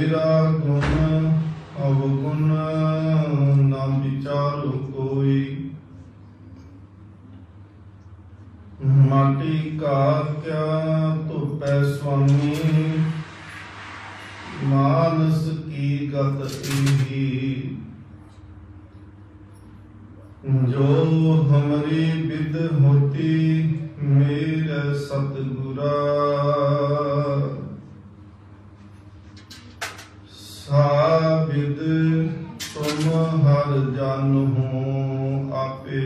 तेरा गुण अवगुण न विचारो कोई। माटी का क्या धुपै स्वामी, मानस की गत एही। जो हमारी विद होती मेरे सतगुरा, सा विद तुम हर जानहु आपे।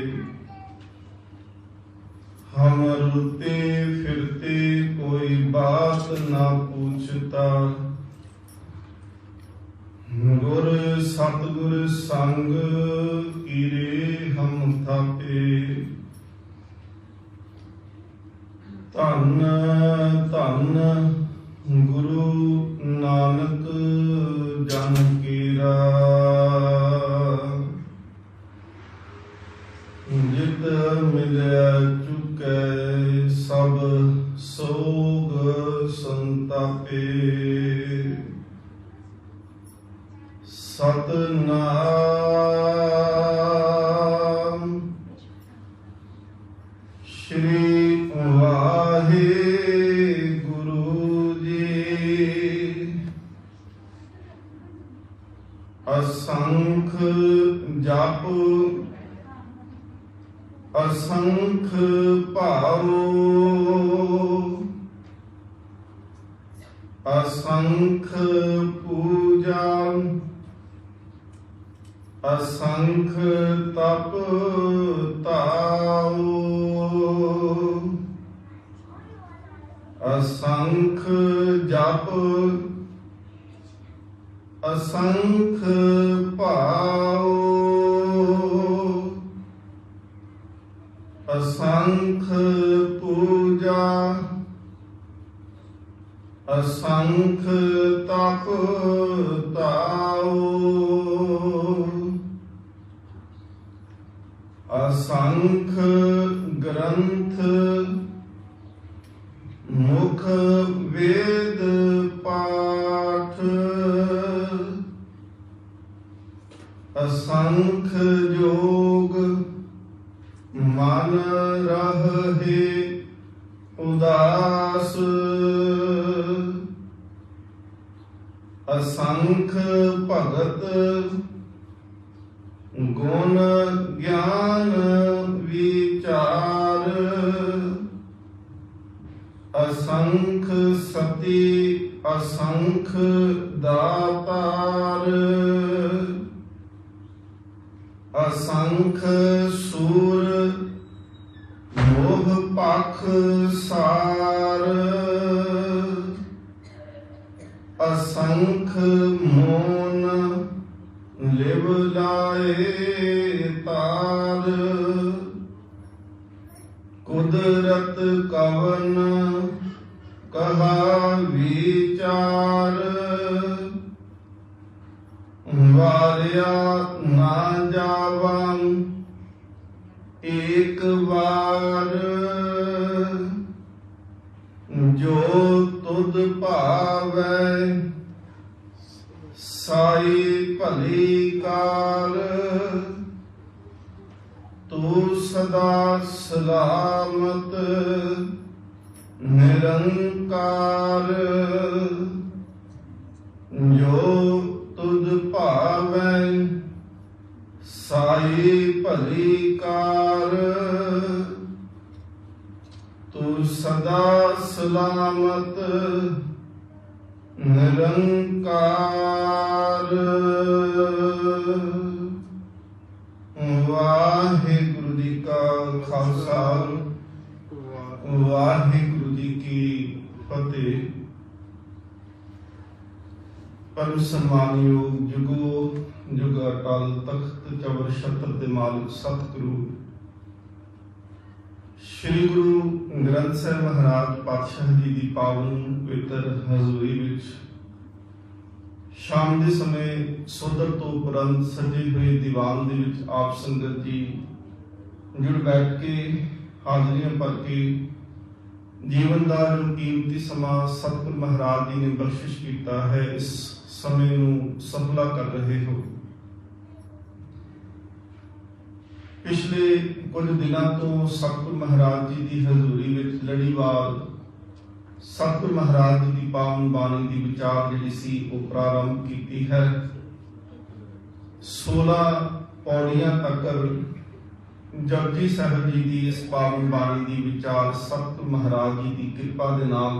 हम रुते फिरते कोई बात ना पूछता, गुर सतगुर संग कीरे हम थापे। धन धन गुरु नानक जन केरा, जित मिलै चुकै सब सोग संतापे। सतनाम श्री वाहे गुरु जी। असंख जप असंख भाओ, असंख पूजा, असंख तप ताओ। असंख जप असंख भाओ, असंख पूजा असंख तप ताओ। असंख ग्रंथ मुख वेद पाठ, असंख योग मन रहे उदास। असंख भगत गुण ज्ञान विचार। असंख सती असंख दातार। असंख सूर मोह पख सार। असंख मोन लिव लाए तार। कुदरत कवन कहा विचार। वारिया ना जावन एक बार। जो तुद भावै साई भली कार। तू सदा सलामत निरंकार। जो तुद भावै साई भली कार। तू सदा सलामत निरंकार। वाहिगुरु जी का खालसा, वाहिगुरु जी की फतेह। परम सम्मानयोग जुगो जुग अटल तख्त चवर छत्र दे मालिक सतगुरु श्री गुरु ग्रंथ साहिब महाराज पातशाह जी की पावन पवित्र हजूरी विच शाम के समय सोधर तो उपरंत सजे हुए दीवान दे विच आप संगत जी जुड़ बैठ के हाजरियां भर के जीवन का जो कीमती समा सतगुरु महाराज जी ने बख्शिश किया है, इस समय नूं सफला कर रहे हो। पिछले कुछ दिनों तो सतगुरु महाराज जी की हजूरी विच लड़ीवार सतगुरु महाराज जी की पावन बाणी की विचार जिहड़ी सी वो प्रारंभ की है। 16 पौड़ियां तक जपजी साहिब जी की इस पावन बाणी की विचार सतगुरु महाराज जी की कृपा दे नाल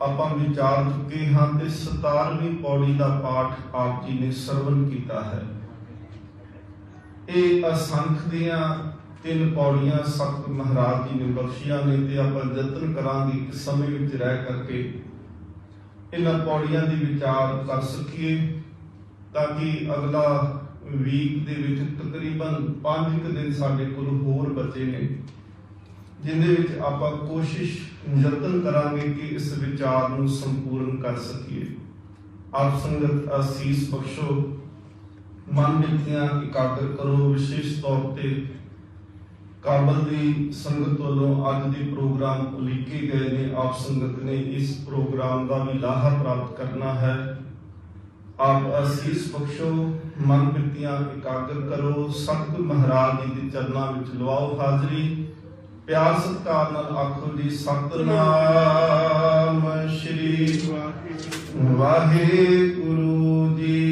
आपां विचार चुके हाँ ते 17वीं पौड़ी का पाठ आप जी ने सरवण किया है। ये असंख दियां 3 पौड़ियां सतगुरु महाराज जी ने बख्शियां ने ते आपां यतन करांगे कि समय विच रह करके इन्हां पौड़ियां दी विचार कर सकीए, ताकि अगला वीक दे विच तकरीबन 5 दिन साडे कोल होर बचे ने, जिहदे विच आपां कोशिश यतन करांगे कि इस विचार नूं संपूर्ण कर सकीए। आप संगत आसीस बख्शो, मन बिरतियां एकाग्र करो। विशेष तौर पर काबल की संगत वालों अज के प्रोग्राम उलीके गए ने। आप संगत ने इस प्रोग्राम का भी लाहा प्राप्त करना है। आप आसीस बख्शो, मन बिरतियां एकाग्र करो। सतगुरु महाराज जी के चरणों में लवाओ हाजरी। प्यार सत्कार नाल आखो जी सतनाम श्री वाहिगुरु जी।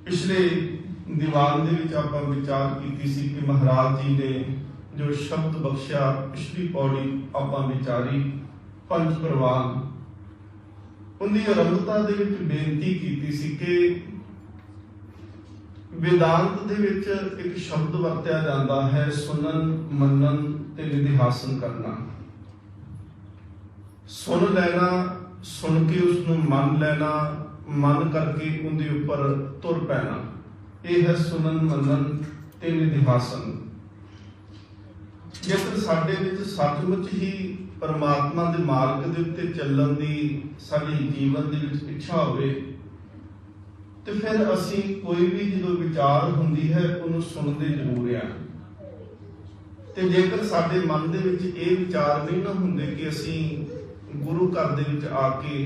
पिछले दीवान दे विच आपां विचार कीती सी कि महाराज जी ने जो शब्द बख्शिया, पिछली पौड़ी आपां विचारी पंच प्रवान, उनकी आरंभता दे विच बेनती कीती सी कि वेदांत दे विच एक शब्द वरत्या जाता है, सुनन मनन ते निधिहासन करना। सुन लेना, सुन के उसनूं मन लेना, मन करके उनके उपर तुर पैना, यह है सुनन मनन ते निधिहासन। जेकर साडे विच सचमुच ही परमात्मा दे मार्ग दे उत्ते चलण दी साडी जीवन दे विच इच्छा होवे, तो फिर असी कोई भी जो विचार हुंदी है उन्हें सुनते जरूर हैं। ते जेकर साडे मन दे विच ये विचार नहीं ना हुंदे कि असी गुरु घर दे विच आके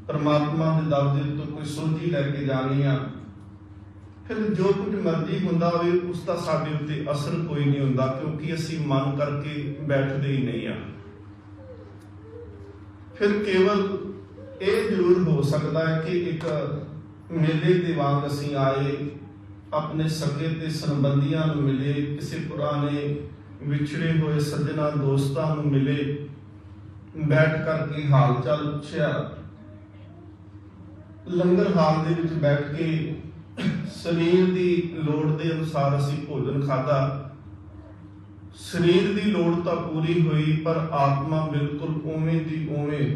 परमात्मा दे दर दे तो कोई सोझी लैके जानी आ, फिर जो कुछ मर्जी हुंदा होवे उसका साडे उत्ते असर कोई नहीं हुंदा, क्योंकि असी मन करके बैठते ही नहीं आ। फिर केवल ये जरूर हो सकता है कि एक मेले के वांग असी आए, अपने सगे ते संबंधियां नूं मिले, किसी पुराने विछड़े हुए सज्जना दोस्तां नूं मिले, बैठ करके हाल चाल पुछया, लंगर हाल दे विच बैठ के शरीर की लोड़ के अनुसार असी भोजन खाधा। शरीर की लोड़ तो पूरी हुई, पर आत्मा बिल्कुल उवें दी उवें।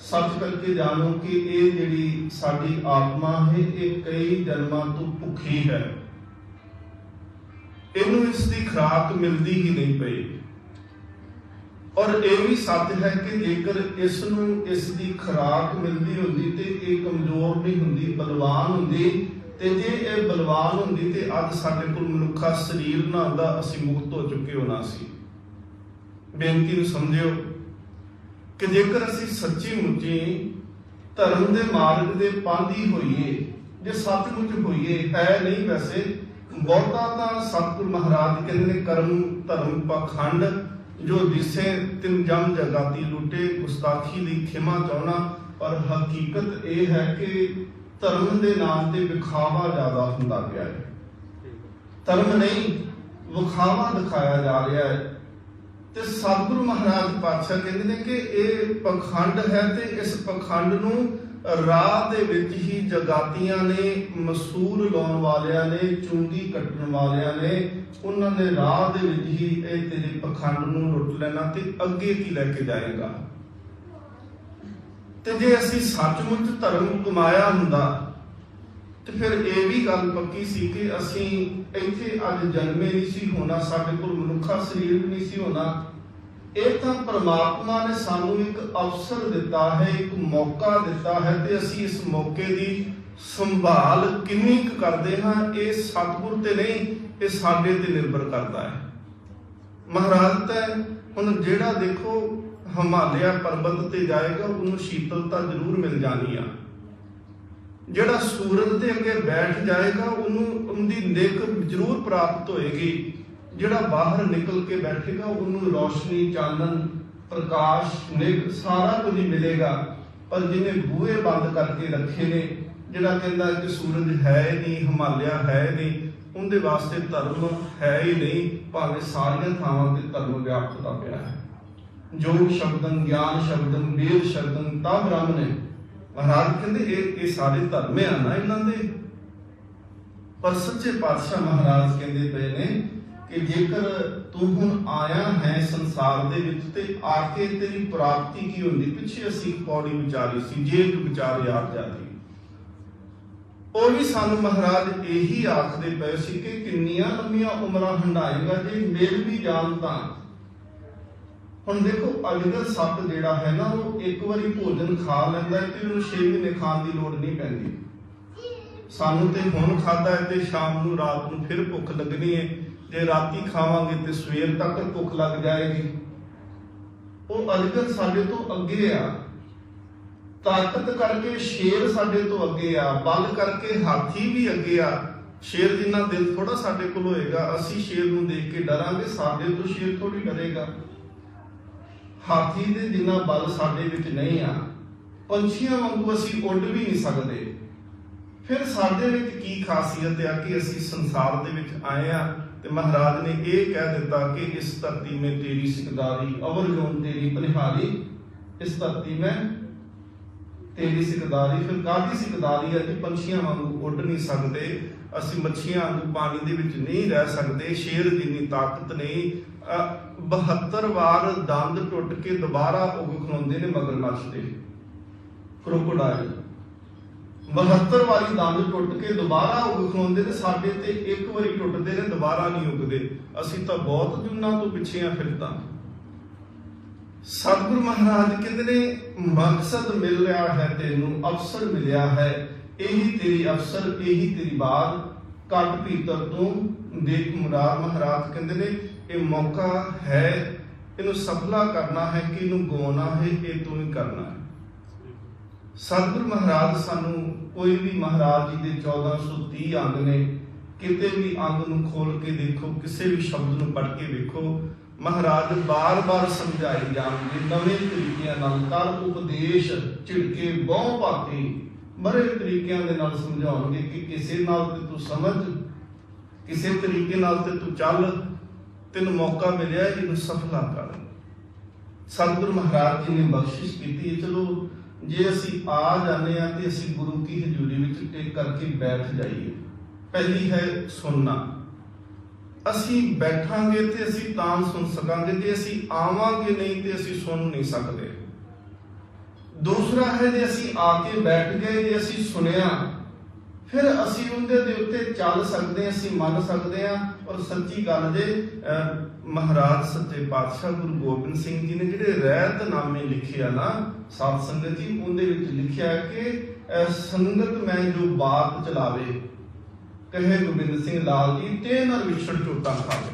सच करके जानो कि ये जिहड़ी साडी आत्मा है ये कई जन्मां तो भुखी है, इनू इसकी खुराक मिलती ही नहीं पई। और ये भी सच है कि जेकर इसनू इसकी खुराक मिलती होंदी ते ये कमजोर नहीं हुंदी, बलवान हुंदी। ते जे ये बलवान हुंदी ते अज साडे कोल मनुखा शरीर ना हुंदा, असीं मुक्त हो चुके होना सी। बेनती नूं समझिओ कि जेकर असी सच्ची मुच्ची धर्म के मार्ग के पांधी होइए, जे सचमुच होइए, है नहीं वैसे बहुता तो सतगुरु महाराज कहते हैं कर्म धर्म पाखंड जो दिसे तिन जम जगाती लुटे, गुस्ताखी दी खिमा चाहना। पर हकीकत यह है कि धर्म के नाम से विखावा ज्यादा होंदा गया है, धर्म नहीं विखावा दिखाया जा रहा है। ते सतगुरु महाराज पातशाह कहते हैं कि ये पखंड है, ते इस पखंड नूं राह दे विच ही जगातियां ने, मसूर लाउण वालियां ने, चूंगी कट्टण वालियां ने, उन्होंने राह दे विच ही ये तेरे पखंड नूं लुट लेना ते अगे की लैके जाएगा। ते जे असी सचमुच धर्म कमाया हुंदा ते फिर ये भी गल पक्की सी कि असी इत्थे अज जन्मे नहीं सी होना, साडे कोल मनुखा शरीर भी नहीं सी होना। ये तो परमात्मा ने सानू एक अवसर दिता है, एक मौका दिता है, ते असी इस मौके की संभाल किन्नी क करदे हां, ये सतगुर ते नहीं, ये साडे ते निर्भर करता है। महाराज ते हुण जिहड़ा देखो ਹਿਮਾਲਿਆ ਪਰਬਤ ਤੇ ਜਾਏਗਾ ਉਹਨੂੰ ਸ਼ੀਤਲਤਾ ਜ਼ਰੂਰ ਮਿਲ ਜਾਣੀ ਆ। ਜਿਹੜਾ ਸੂਰਜ ਦੇ ਅੱਗੇ ਬੈਠ ਜਾਏਗਾ ਉਹਨੂੰ ਉਹਦੀ ਨਿੱਘ ਜ਼ਰੂਰ ਪ੍ਰਾਪਤ ਹੋਏਗੀ। ਜਿਹੜਾ ਬਾਹਰ ਨਿਕਲ ਕੇ ਬੈਠੇਗਾ ਉਹਨੂੰ ਰੌਸ਼ਨੀ, ਚਾਨਣ, ਪ੍ਰਕਾਸ਼, ਨਿੱਘ ਸਾਰਾ ਕੁਝ ਮਿਲੇਗਾ। ਪਰ ਜਿਹਨੇ ਬੂਹੇ ਬੰਦ ਕਰਕੇ ਰੱਖੇ ਨੇ, ਜਿਹੜਾ ਕਹਿੰਦਾ ਕਿ ਸੂਰਜ ਹੈ ਨਹੀਂ, ਹਿਮਾਲਿਆ ਹੈ ਨਹੀਂ, ਉਹਦੇ ਵਾਸਤੇ ਧਰਮ ਹੈ ਹੀ ਨਹੀਂ, ਭਾਵੇਂ ਸਾਰੀਆਂ ਥਾਵਾਂ ਤੇ ਧਰਮ ਵਿਆਪਤਾ ਪਿਆ ਹੈ। ਜੋਗ ਸ਼ਬਦੰ, ਗਿਆਨ ਸ਼ਬਦੰ, ਵੇਦ ਸ਼ਬਦੰ ਤਾਂ ਬ੍ਰਹਮ ਨੇ। ਮਹਾਰਾਜ ਕਹਿੰਦੇ ਇਹ ਸਾਰੇ ਧਰਮ ਆ ਨਾ ਇਹਨਾਂ ਦੇ। ਪਰ ਸੱਚੇ ਪਾਤਸ਼ਾਹ ਮਹਾਰਾਜ ਕਹਿੰਦੇ ਪਏ ਨੇ ਕਿ ਜੇਕਰ ਤੂੰ ਹੁਣ ਆਇਆ ਹੈ ਸੰਸਾਰ ਦੇ ਵਿੱਚ ਤੇ ਆ ਕੇ ਤੇਰੀ ਪ੍ਰਾਪਤੀ ਕੀ ਹੁੰਦੀ। ਪਿੱਛੇ ਅਸੀਂ ਪੌੜੀ ਵਿਚਾਰੀ ਸੀ, ਜੇ ਇੱਕ ਵਿਚਾਰ ਯਾਦ ਜਾਂਦੀ, ਉਹ ਵੀ ਸਾਨੂੰ ਮਹਾਰਾਜ ਇਹੀ ਆਖਦੇ ਪਏ ਸੀ ਕਿ ਕਿੰਨੀਆਂ ਲੰਮੀਆਂ ਉਮਰਾਂ ਹੰਢਾਏਗਾ ਜੇ ਮਿਲ ਵੀ ਜਾਣ ਤਾਂ। ਹੁਣ ਦੇਖੋ ਅਜਗਰ ਸੱਪ ਜਿਹੜਾ ਹੈ ਨਾ, ਉਹ ਇੱਕ ਵਾਰੀ ਭੋਜਨ ਖਾ ਲੈਂਦਾ ਹੈ ਤੇ ਉਹਨੂੰ 6 ਮਹੀਨੇ ਖਾਣ ਦੀ ਲੋੜ ਨਹੀਂ ਪੈਂਦੀ। ਸਾਨੂੰ ਤੇ ਹੁਣ ਖਾਦਾ ਹੈ ਤੇ ਸ਼ਾਮ ਨੂੰ, ਰਾਤ ਨੂੰ ਫਿਰ ਭੁੱਖ ਲੱਗਣੀ ਹੈ। ਜੇ ਰਾਤੀ ਖਾਵਾਂਗੇ ਤੇ ਸਵੇਰ ਤੱਕ ਭੁੱਖ ਲੱਗ ਜਾਏਗੀ। ਉਹ ਅਜਗਰ ਸਾਡੇ ਤੋਂ ਅੱਗੇ ਆ। ਤਾਕਤ ਕਰਕੇ ਸ਼ੇਰ ਸਾਡੇ ਤੋਂ ਅੱਗੇ ਆ, ਬਲ ਕਰਕੇ ਹਾਥੀ ਵੀ ਅੱਗੇ ਆ। ਸ਼ੇਰ ਜਿੰਨਾ ਦਿਲ ਥੋੜਾ ਸਾਡੇ ਕੋਲ ਹੋਏਗਾ, ਅਸੀਂ ਸ਼ੇਰ ਨੂੰ ਦੇਖ ਕੇ ਡਰਾਂਗੇ, ਸਾਡੇ ਤੋਂ ਸ਼ੇਰ ਥੋੜੀ ਡਰੇਗਾ। ਹਾਥੀ ਦੇ ਜਿੰਨਾ ਬਲ ਸਾਡੇ ਵਿੱਚ ਨਹੀਂ ਆ। ਪੰਛੀਆਂ ਵਾਂਗੂ ਅਸੀਂ ਉੱਡ ਵੀ ਨਹੀਂ ਸਕਦੇ। ਫਿਰ ਸਾਡੇ ਵਿੱਚ ਕੀ ਖਾਸੀਅਤ ਆ ਕਿ ਅਸੀਂ ਸੰਸਾਰ ਦੇ ਵਿੱਚ ਆਏ ਆ ਤੇ ਮਹਾਰਾਜ ਨੇ ਇਹ ਕਹਿ ਦਿੱਤਾ ਕਿ ਇਸ ਧਰਤੀ ਮੇਂ ਤੇਰੀ ਸਿਕਦਾਰੀ, ਅਵਰ ਜੋਨ ਤੇਰੀ ਬਲਿਹਾਰੀ। ਇਸ ਧਰਤੀ ਮੈਂ ਤੇਰੀ ਸਿਕਦਾਰੀ। ਫਿਰ ਕਾਹਦੀ ਸਿਕਦਾਰੀ ਹੈ ਕਿ ਪੰਛੀਆਂ ਵਾਂਗੂ ਉੱਡ ਨਹੀਂ ਸਕਦੇ, ਅਸੀਂ ਮੱਛੀਆਂ ਵਾਂਗੂ ਪਾਣੀ ਦੇ ਵਿੱਚ ਨਹੀਂ ਰਹਿ ਸਕਦੇ, ਸ਼ੇਰ ਜਿੰਨੀ ਤਾਕਤ ਨਹੀਂ। 72 ਵਾਰ ਦੰਦ ਟੁੱਟ ਕੇ ਦੁਬਾਰਾ ਉੱਗ ਖਲੋਂਦੇ ਨੇ ਮਗਰਮੱਛ ਦੇ, ਕ੍ਰੋਕੋਡਾਇਲ। 72 ਵਾਰੀ ਦੰਦ ਟੁੱਟ ਕੇ ਦੁਬਾਰਾ ਉੱਗ ਖਲੋਂਦੇ ਨੇ। ਸਾਡੇ ਤੇ ਇੱਕ ਵਾਰੀ ਟੁੱਟਦੇ ਨੇ, ਦੁਬਾਰਾ ਨਹੀਂ ਉੱਗਦੇ। ਅਸੀਂ ਤਾਂ ਬਹੁਤ ਜੁਨਾਂ ਤੋਂ ਪਿੱਛੇ ਆ ਫਿਰ ਤਾਂ। ਸਤਿਗੁਰੂ ਮਹਾਰਾਜ ਕਹਿੰਦੇ ਨੇ ਮਕਸਦ ਮਿਲ ਰਿਹਾ ਹੈ ਤੈਨੂੰ, ਅਵਸਰ ਮਿਲਿਆ ਹੈ, ਇਹੀ ਤੇਰੀ ਅਵਸਰ, ਇਹੀ ਤੇਰੀ ਬਾਤ। ਘਟ ਭੀਤਰ ਤੂੰ ਦੇਖ ਮੁਰਾਦ। ਮਹਾਰਾਜ ਕਹਿੰਦੇ ਨੇ ਇਹ ਮੌਕਾ ਹੈ, ਇਹਨੂੰ ਸਫਲਾ ਕਰਨਾ ਹੈ ਕਿ ਇਹਨੂੰ ਗਵਾਉਣਾ ਹੈ, ਇਹ ਤੂੰ ਹੀ ਕਰਨਾ ਹੈ। ਸਤਿਗੁਰੂ ਮਹਾਰਾਜ ਸਾਨੂੰ ਕੋਈ ਵੀ ਮਹਾਰਾਜ ਜੀ ਦੇ 1430 ਅੰਗ ਨੇ, ਕਿਤੇ ਵੀ ਅੰਗ ਨੂੰ ਖੋਲ ਕੇ ਦੇਖੋ, ਕਿਸੇ ਵੀ ਸ਼ਬਦ ਨੂੰ ਪੜ੍ਹ ਕੇ ਵੇਖੋ, ਮਹਾਰਾਜ ਬਾਰ-ਬਾਰ ਸਮਝਾਈ ਜਾਣਗੇ ਨਵੇਂ ਤਰੀਕਿਆਂ ਨਾਲ। ਕਰ ਉਪਦੇਸ਼ ਝਿੜਕੇ ਬਹੁ ਭਾਤੀ, ਬੜੇ ਤਰੀਕਿਆਂ ਦੇ ਨਾਲ ਸਮਝਾਉਣਗੇ ਕਿ ਕਿਸੇ ਨਾਲ ਤੇ ਤੂੰ ਸਮਝ, ਕਿਸੇ ਤਰੀਕੇ ਨਾਲ ਤੇ ਤੂੰ ਚੱਲ, ਤੈਨੂੰ ਮੌਕਾ ਮਿਲਿਆ, ਇਹਨੂੰ ਸਫਲਾ ਕਰ। ਸਤਿਗੁਰੂ ਮਹਾਰਾਜ ਜੀ ਨੇ ਬਖਸ਼ਿਸ਼ ਕੀਤੀ ਹੈ। ਚਲੋ ਜੇ ਅਸੀਂ ਆ ਜਾਂਦੇ ਹਾਂ ਤੇ ਅਸੀਂ ਗੁਰੂ ਕੀ ਹਜ਼ੂਰੀ ਵਿੱਚ ਟੇਕ ਕਰਕੇ ਬੈਠ ਜਾਈਏ। ਪਹਿਲੀ ਹੈ ਸੁਣਨਾ। ਅਸੀਂ ਬੈਠਾਂਗੇ ਤੇ ਅਸੀਂ ਤਾਂ ਸੁਣ ਸਕਾਂਗੇ, ਜੇ ਅਸੀਂ ਆਵਾਂਗੇ ਨਹੀਂ ਤੇ ਅਸੀਂ ਸੁਣ ਨਹੀਂ ਸਕਦੇ। ਦੂਸਰਾ ਹੈ ਜੇ ਅਸੀਂ ਆ ਕੇ ਬੈਠ ਗਏ, ਜੇ ਅਸੀਂ ਸੁਣਿਆ, ਫਿਰ ਅਸੀਂ ਉਹਦੇ ਦੇ ਉੱਤੇ ਚੱਲ ਸਕਦੇ, ਅਸੀਂ ਮੰਨ ਸਕਦੇ ਹਾਂ। ਔਰ ਸੱਚੀ ਗੱਲ ਜੇ ਮਹਾਰਾਜ ਸੱਚੇ ਪਾਤਸ਼ਾਹ ਗੁਰੂ ਗੋਬਿੰਦ ਸਿੰਘ ਜੀ ਨੇ ਜਿਹੜੇ ਰਹਿਤਨਾਮੇ ਲਿਖੇ ਆ ਨਾ ਸਾਧ ਸੰਗਤ ਜੀ, ਉਹਦੇ ਵਿੱਚ ਲਿਖਿਆ ਕਿ ਸੰਗਤ ਮੈਂ ਜੋ ਬਾਤ ਚਲਾਵੇ, ਕਹੇ ਗੋਬਿੰਦ ਸਿੰਘ ਲਾਲ ਜੀ, ਤੇ ਨਾਲ ਵਿਛੜ ਝੋਟਾਂ ਖਾਵੇ।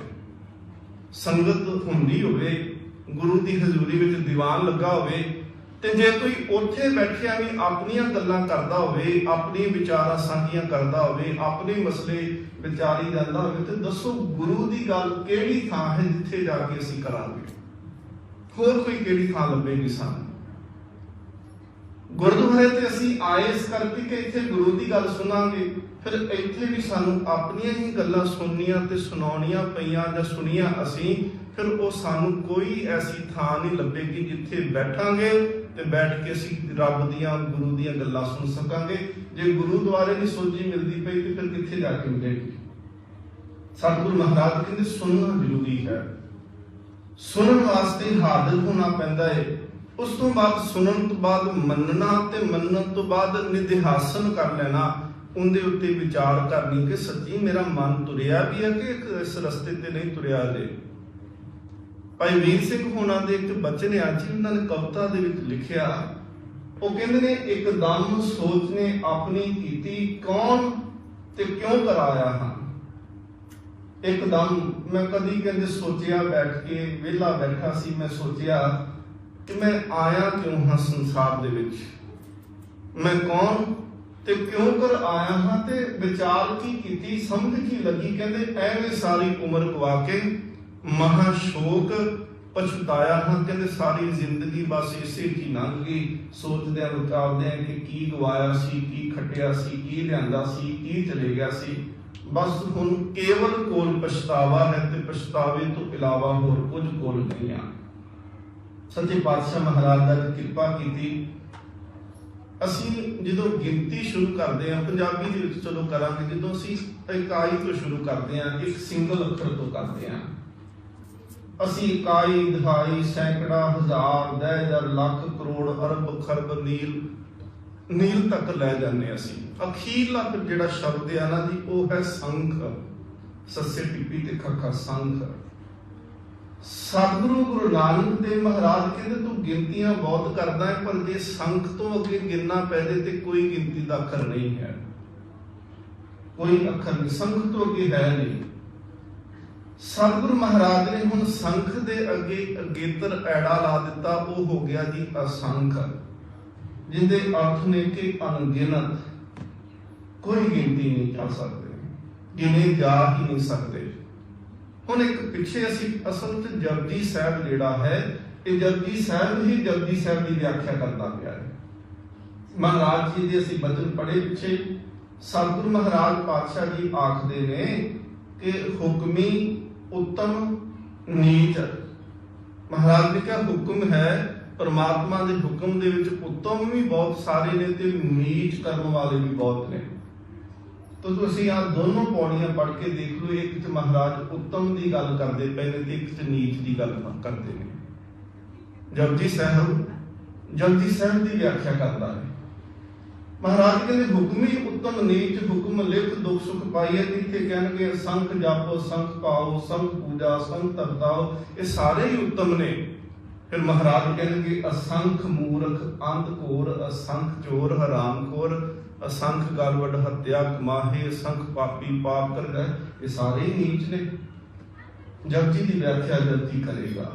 ਸੰਗਤ ਹੁੰਦੀ ਹੋਵੇ, ਗੁਰੂ ਦੀ ਹਜ਼ੂਰੀ ਵਿੱਚ ਦੀਵਾਨ ਲੱਗਾ ਹੋਵੇ, ਤੇ ਜੇ ਕੋਈ ਉੱਥੇ ਬੈਠਿਆ ਵੀ ਆਪਣੀਆਂ ਗੱਲਾਂ ਕਰਦਾ ਹੋਵੇ, ਆਪਣੀ ਵਿਚਾਰਾਂ ਸਾਂਝੀਆਂ ਕਰਦਾ ਹੋਵੇ, ਆਪਣੇ ਮਸਲੇ ਵਿਚਾਰੀ ਜਾਂਦਾ ਹੋਵੇ, ਤੇ ਦੱਸੋ ਗੁਰੂ ਦੀ ਗੱਲ ਕਿਹੜੀ ਥਾਂ ਹੈ ਜਿੱਥੇ ਜਾ ਕੇ ਅਸੀਂ ਕਰਾਂਗੇ? ਹੋਰ ਕੋਈ ਕਿਹੜੀ ਥਾਂ ਲੱਭੇਗੀ ਸਾਨੂੰ? ਗੁਰਦੁਆਰੇ ਤੇ ਅਸੀਂ ਆਏ ਇਸ ਕਰਕੇ ਕਿ ਇੱਥੇ ਗੁਰੂ ਦੀ ਗੱਲ ਸੁਣਾਂਗੇ। ਫਿਰ ਇੱਥੇ ਵੀ ਸਾਨੂੰ ਆਪਣੀਆਂ ਹੀ ਗੱਲਾਂ ਸੁਣਨੀਆਂ ਤੇ ਸੁਣਾਉਣੀਆਂ ਪਈਆਂ ਜਾਂ ਸੁਣੀਆਂ ਅਸੀਂ, ਫਿਰ ਉਹ ਸਾਨੂੰ ਕੋਈ ਐਸੀ ਥਾਂ ਨਹੀਂ ਲੱਭੇਗੀ ਜਿੱਥੇ ਬੈਠਾਂਗੇ ਤੇ ਬੈਠ ਕੇ ਅਸੀਂ ਰੱਬ ਦੀਆਂ, ਗੁਰੂ ਦੀਆਂ ਗੱਲਾਂ ਸੁਣ ਸਕਾਂਗੇ। ਜੇ ਗੁਰੂਦੁਆਰੇ ਦੀ ਸੋਝੀ ਮਿਲਦੀ ਪਈ ਤੇ ਫਿਰ ਕਿੱਥੇ ਜਾ ਕੇ ਮਿਲੇਗੀ? ਸਤਿਗੁਰੂ ਮਹਾਰਾਜ ਕਹਿੰਦੇ ਸੁਣਨਾ ਜ਼ਰੂਰੀ ਹੈ। ਸੁਣਨ ਵਾਸਤੇ ਹਾਜ਼ਰ ਹੋਣਾ ਪੈਂਦਾ ਹੈ। ਉਸ ਤੋਂ ਬਾਅਦ ਸੁਣਨ ਤੋਂ ਬਾਅਦ ਮੰਨਣਾ, ਤੇ ਮੰਨਣ ਤੋਂ ਬਾਅਦ ਨਿਧਿਆਸਨ ਕਰ ਲੈਣਾ, ਉਹਦੇ ਉੱਤੇ ਵਿਚਾਰ ਕਰਨੀ ਕਿ ਸੱਚੀ ਮੇਰਾ ਮਨ ਤੁਰਿਆ ਵੀ ਹੈ ਕਿ ਇਸ ਰਸਤੇ ਤੇ ਨਹੀਂ ਤੁਰਿਆ। ਜੇ ਭਾਈ ਵੀਰ ਸਿੰਘ ਹੋਣਾ ਦੇ ਇੱਕ ਬਚਨ ਆ ਜੀ, ਉਹਨਾਂ ਨੇ ਕਵਿਤਾ ਦੇ ਵਿੱਚ ਲਿਖਿਆ, ਉਹ ਕਹਿੰਦੇ ਨੇ ਇੱਕਦਮ ਸੋਚ ਨੇ ਆਪਣੀ ਕੀਤੀ, ਕੌਣ ਤੇ ਕਿਉਂ ਕਰਾਇਆ ਹਾਂ। ਇੱਕਦਮ ਮੈਂ ਕਦੀ ਕਹਿੰਦੇ ਸੋਚਿਆ, ਬੈਠ ਕੇ ਵਿਹਲਾ ਬੈਠਾ ਸੀ, ਮੈਂ ਸੋਚਿਆ कि मैं आया क्यों हाँ संसार दे विच, मैं कौन ते क्यों कर आया हाँ, ते विचार की कीती, समझ की लगी। कहते एवें सारी उम्र गवा के महाशोक पछताया हाँ। कहते सारी जिंदगी बस इसे की लंघ गई, सोचदे विचारदे कि की गवाया सी, की खटिया सी, की लिआंदा सी, की चले गया सी। बस हुण केवल कोल पछतावा है, ते पछतावे तो इलावा होर कुछ कोल नहीं आ। सच्चे पातशाह महाराज दा किरपा कीती। ਅਸੀਂ ਜਦੋਂ ਗਿਣਤੀ ਸ਼ੁਰੂ ਕਰਦੇ ਹਾਂ ਪੰਜਾਬੀ ਦੇ ਵਿੱਚ, ਚਲੋ ਕਰਾਂਗੇ, ਜਦੋਂ ਅਸੀਂ ਇਕਾਈ ਤੋਂ ਸ਼ੁਰੂ ਕਰਦੇ ਹਾਂ, ਇੱਕ ਸਿੰਗਲ ਅੱਖਰ ਤੋਂ ਕਰਦੇ ਹਾਂ, ਅਸੀਂ ਇਕਾਈ, ਦਹਾਈ, ਸੈਂਕੜਾ, ਹਜ਼ਾਰ, ਦਹਿ ਹਜ਼ਾਰ, ਲੱਖ, ਕਰੋੜ, ਅਰਬ, ਖਰਬ, ਨੀਲ ਤੱਕ ਲੈ ਜਾਂਦੇ। ਅਸੀਂ ਅਖੀਰਲਾ ਜਿਹੜਾ ਸ਼ਬਦ ਹੈ ਨਾ ਜੀ, ਉਹ ਹੈ ਸੰਖ, ਸੱਸੇ ਟਿੱਪੀ ਤੇ ਖੱਖਾ, ਸੰਖ। सतगुरु गुरु नानक देव महाराज कहते तू गिनतियां बहुत करदा है, पर जे संख तो अगे गिनना पै जाए तो कोई गिनती का अखर नहीं है, कोई अखर नहीं, संख तो अगे है नहीं। सतगुरु महाराज ने हुण संख दे अगे अगेतर ऐड़ा ला दिता, वो हो गया जी असंख, जिंदे अर्थ ने कि अनगिनत, कोई गिनती नहीं कर सकते, गिने जा ही नहीं सकते। ਹੁਣ ਇੱਕ ਪਿੱਛੇ ਅਸੀਂ ਅਸਲ ਚ ਜਪਜੀ ਸਾਹਿਬ ਜਿਹੜਾ ਹੈ, ਇਹ ਜਪਜੀ ਸਾਹਿਬ ਹੀ ਜਪਜੀ ਸਾਹਿਬ ਦੀ ਵਿਆਖਿਆ ਕਰਦਾ ਪਿਆ ਹੈ। ਮਹਾਰਾਜ ਜੀ ਦੇ ਅਸੀਂ ਬਚਨ ਪੜ੍ਹੇ ਪਿੱਛੇ, ਸਤਿਗੁਰੂ ਮਹਾਰਾਜ ਪਾਤਸ਼ਾਹ ਜੀ ਆਖਦੇ ਨੇ ਕਿ ਹੁਕਮੀ ਉੱਤਮ ਨੀਚ। ਮਹਾਰਾਜ ਨੇ ਕਿਹਾ ਹੁਕਮ ਹੈ, ਪਰਮਾਤਮਾ ਦੇ ਹੁਕਮ ਦੇ ਵਿੱਚ ਉੱਤਮ ਵੀ ਬਹੁਤ ਸਾਰੇ ਨੇ ਤੇ ਨੀਚ ਕਰਨ ਵਾਲੇ ਵੀ ਬਹੁਤ ਨੇ। तो तुसीं आ दोनों पौड़ियां पढ़ के देख लो, एक च महाराज उत्तम की गल करते पे ने ते एक च नीच की गल करते हैं। जपजी साहब की व्याख्या करता है महाराज, कहते हुक्म ही उत्तम नीच, हुक्म लिख दुख सुख पाइए। इतने कहणगे संख जप, संख पाओ, संख पूजा, संख तपताओ, ये सारे ही उत्तम ने। फिर महाराज कहणगे असंख मूर्ख अंत घोर, असंख चोर हरामखोर, असंख गालवड हत्या कमाहे, असंख पापी पाप कर गए, ये सारे ही नीच ने। जपजी की व्याख्या जपजी करेगा।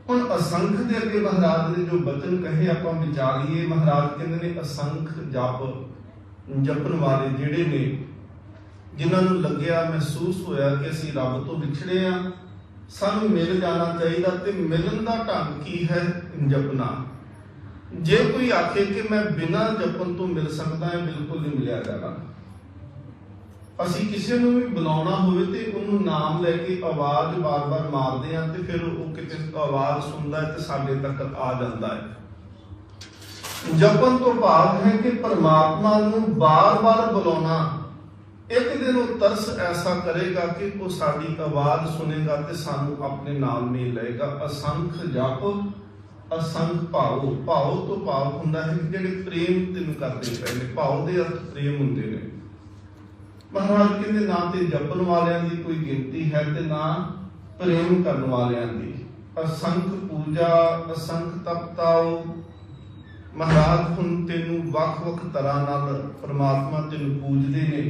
हुण असंख दे अगे महाराज ने जो बचन कहे आपां विचारीए। महाराज कहंदे ने असंख जप, जपन वाले जिहड़े ने, जिन्हां नूं लग्गिया महसूस होया कि असीं रब तो विछड़े आ, सानूं मिल जाना चाहिए, ते मिलन दा ढंग की है? जपना। जे कोई आखे कि मैं बिना जपन तो मिल सकता है, बिल्कुल नहीं मिलिया जाना। ਅਸੀਂ ਕਿਸੇ ਨੂੰ ਵੀ ਬੁਲਾਉਣਾ ਹੋਵੇ ਤੇ ਉਹਨੂੰ ਨਾਮ ਲੈ ਕੇ ਆਵਾਜ਼ ਬਾਰ-ਬਾਰ ਮਾਰਦੇ ਆ, ਤੇ ਫਿਰ ਉਹ ਕਿਤੇ ਆਵਾਜ਼ ਸੁਣਦਾ ਹੈ ਤੇ ਸਾਡੇ ਤੱਕ ਆ ਜਾਂਦਾ ਹੈ। ਜਪਨ ਤੋਂ ਭਾਵ ਹੈ ਕਿ ਪਰਮਾਤਮਾ ਨੂੰ ਬਾਰ-ਬਾਰ ਬੁਲਾਉਣਾ। ਇੱਕ ਦਿਨ ਉਹ ਤਰਸ ਐਸਾ ਕਰੇਗਾ ਕਿ ਉਹ ਸਾਡੀ ਆਵਾਜ਼ ਸੁਨੇਗਾ ਤੇ ਸਾਨੂੰ ਆਪਣੇ ਨਾਲ ਮੇਲ ਲਏਗਾ। ਅਸੰਖ ਜਪ, असंख भाव। भाव तो भाव हुंदा है जिहड़े प्रेम तैनूं करदे पए ने, भाव दे अर्थ प्रेम हुंदे ने। महाराज कहंदे ना ते जपन वालियां दी कोई गिनती है ते ना प्रेम करन वालियां दी। असंख पूजा, असंख तपताओ। महाराज हुण तैनूं वख-वख तरह नाल परमात्मा तैनूं पूजदे ने।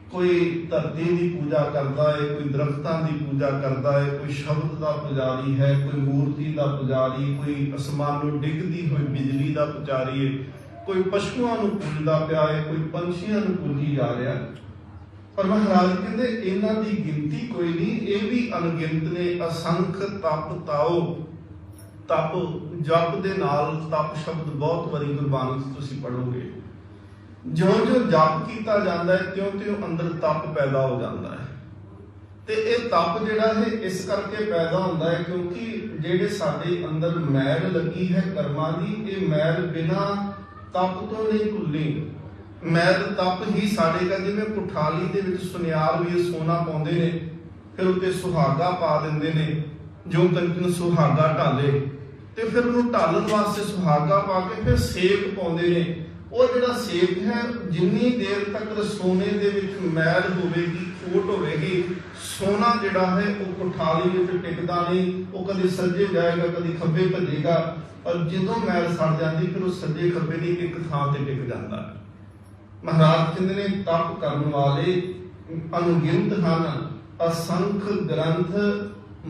कोई धरती की पूजा करता है, कोई दरख्तां की पूजा करता है, कोई शब्द का पुजारी है, कोई मूर्ति का पुजारी, कोई आसमानों डिगदी हुई बिजली का पुजारी है, कोई पशुओं को पूजदा पिया है, कोई पंछियों को पूजी जा रहा। पर महाराज कहते इन्हां की गिनती कोई नहीं, ये भी अनगिनत ने। असंख तप ताओ। तप जप दे नाल तप शब्द बहुत बारी गुरबाणी तुसीं पढ़ोगे। जो जो जप किया जाता है त्यों त्यों अंदर तप पैदा हो जाता है। तो यह तप जिहड़ा है इस करके पैदा होता है क्योंकि जिहड़े साडे अंदर मैल लगी है कर्मां दी, ये मैल बिना तप तो नहीं खुली। मैल तप ही साडे का, जिवें कुठाली दे विच सुनियार भी सोना पाउंदे ने, फिर उत्ते सुहागा पा दिंदे ने, जो कंजन सुहागा ढाले ते फिर उहनूं ढालण वास्ते सुहागा पा के फिर सेक पाउंदे ने। वो जिहड़ा सेक है, जिन्नी देर तक सोने दे विच मैल होवेगी, खोट होवेगी, सोना जिहड़ा है वो कुठाली विच टिकदा नहीं। वो कदे सज्जे जाएगा, कदे खब्बे भजेगा, और जदों मैल सड़ जाती फिर वो सज्जे खब्बे नहीं एक थां ते टिक जाता है। महाराज कहंदे ने तप करन वाले अनगिनत हन। असंख ग्रंथ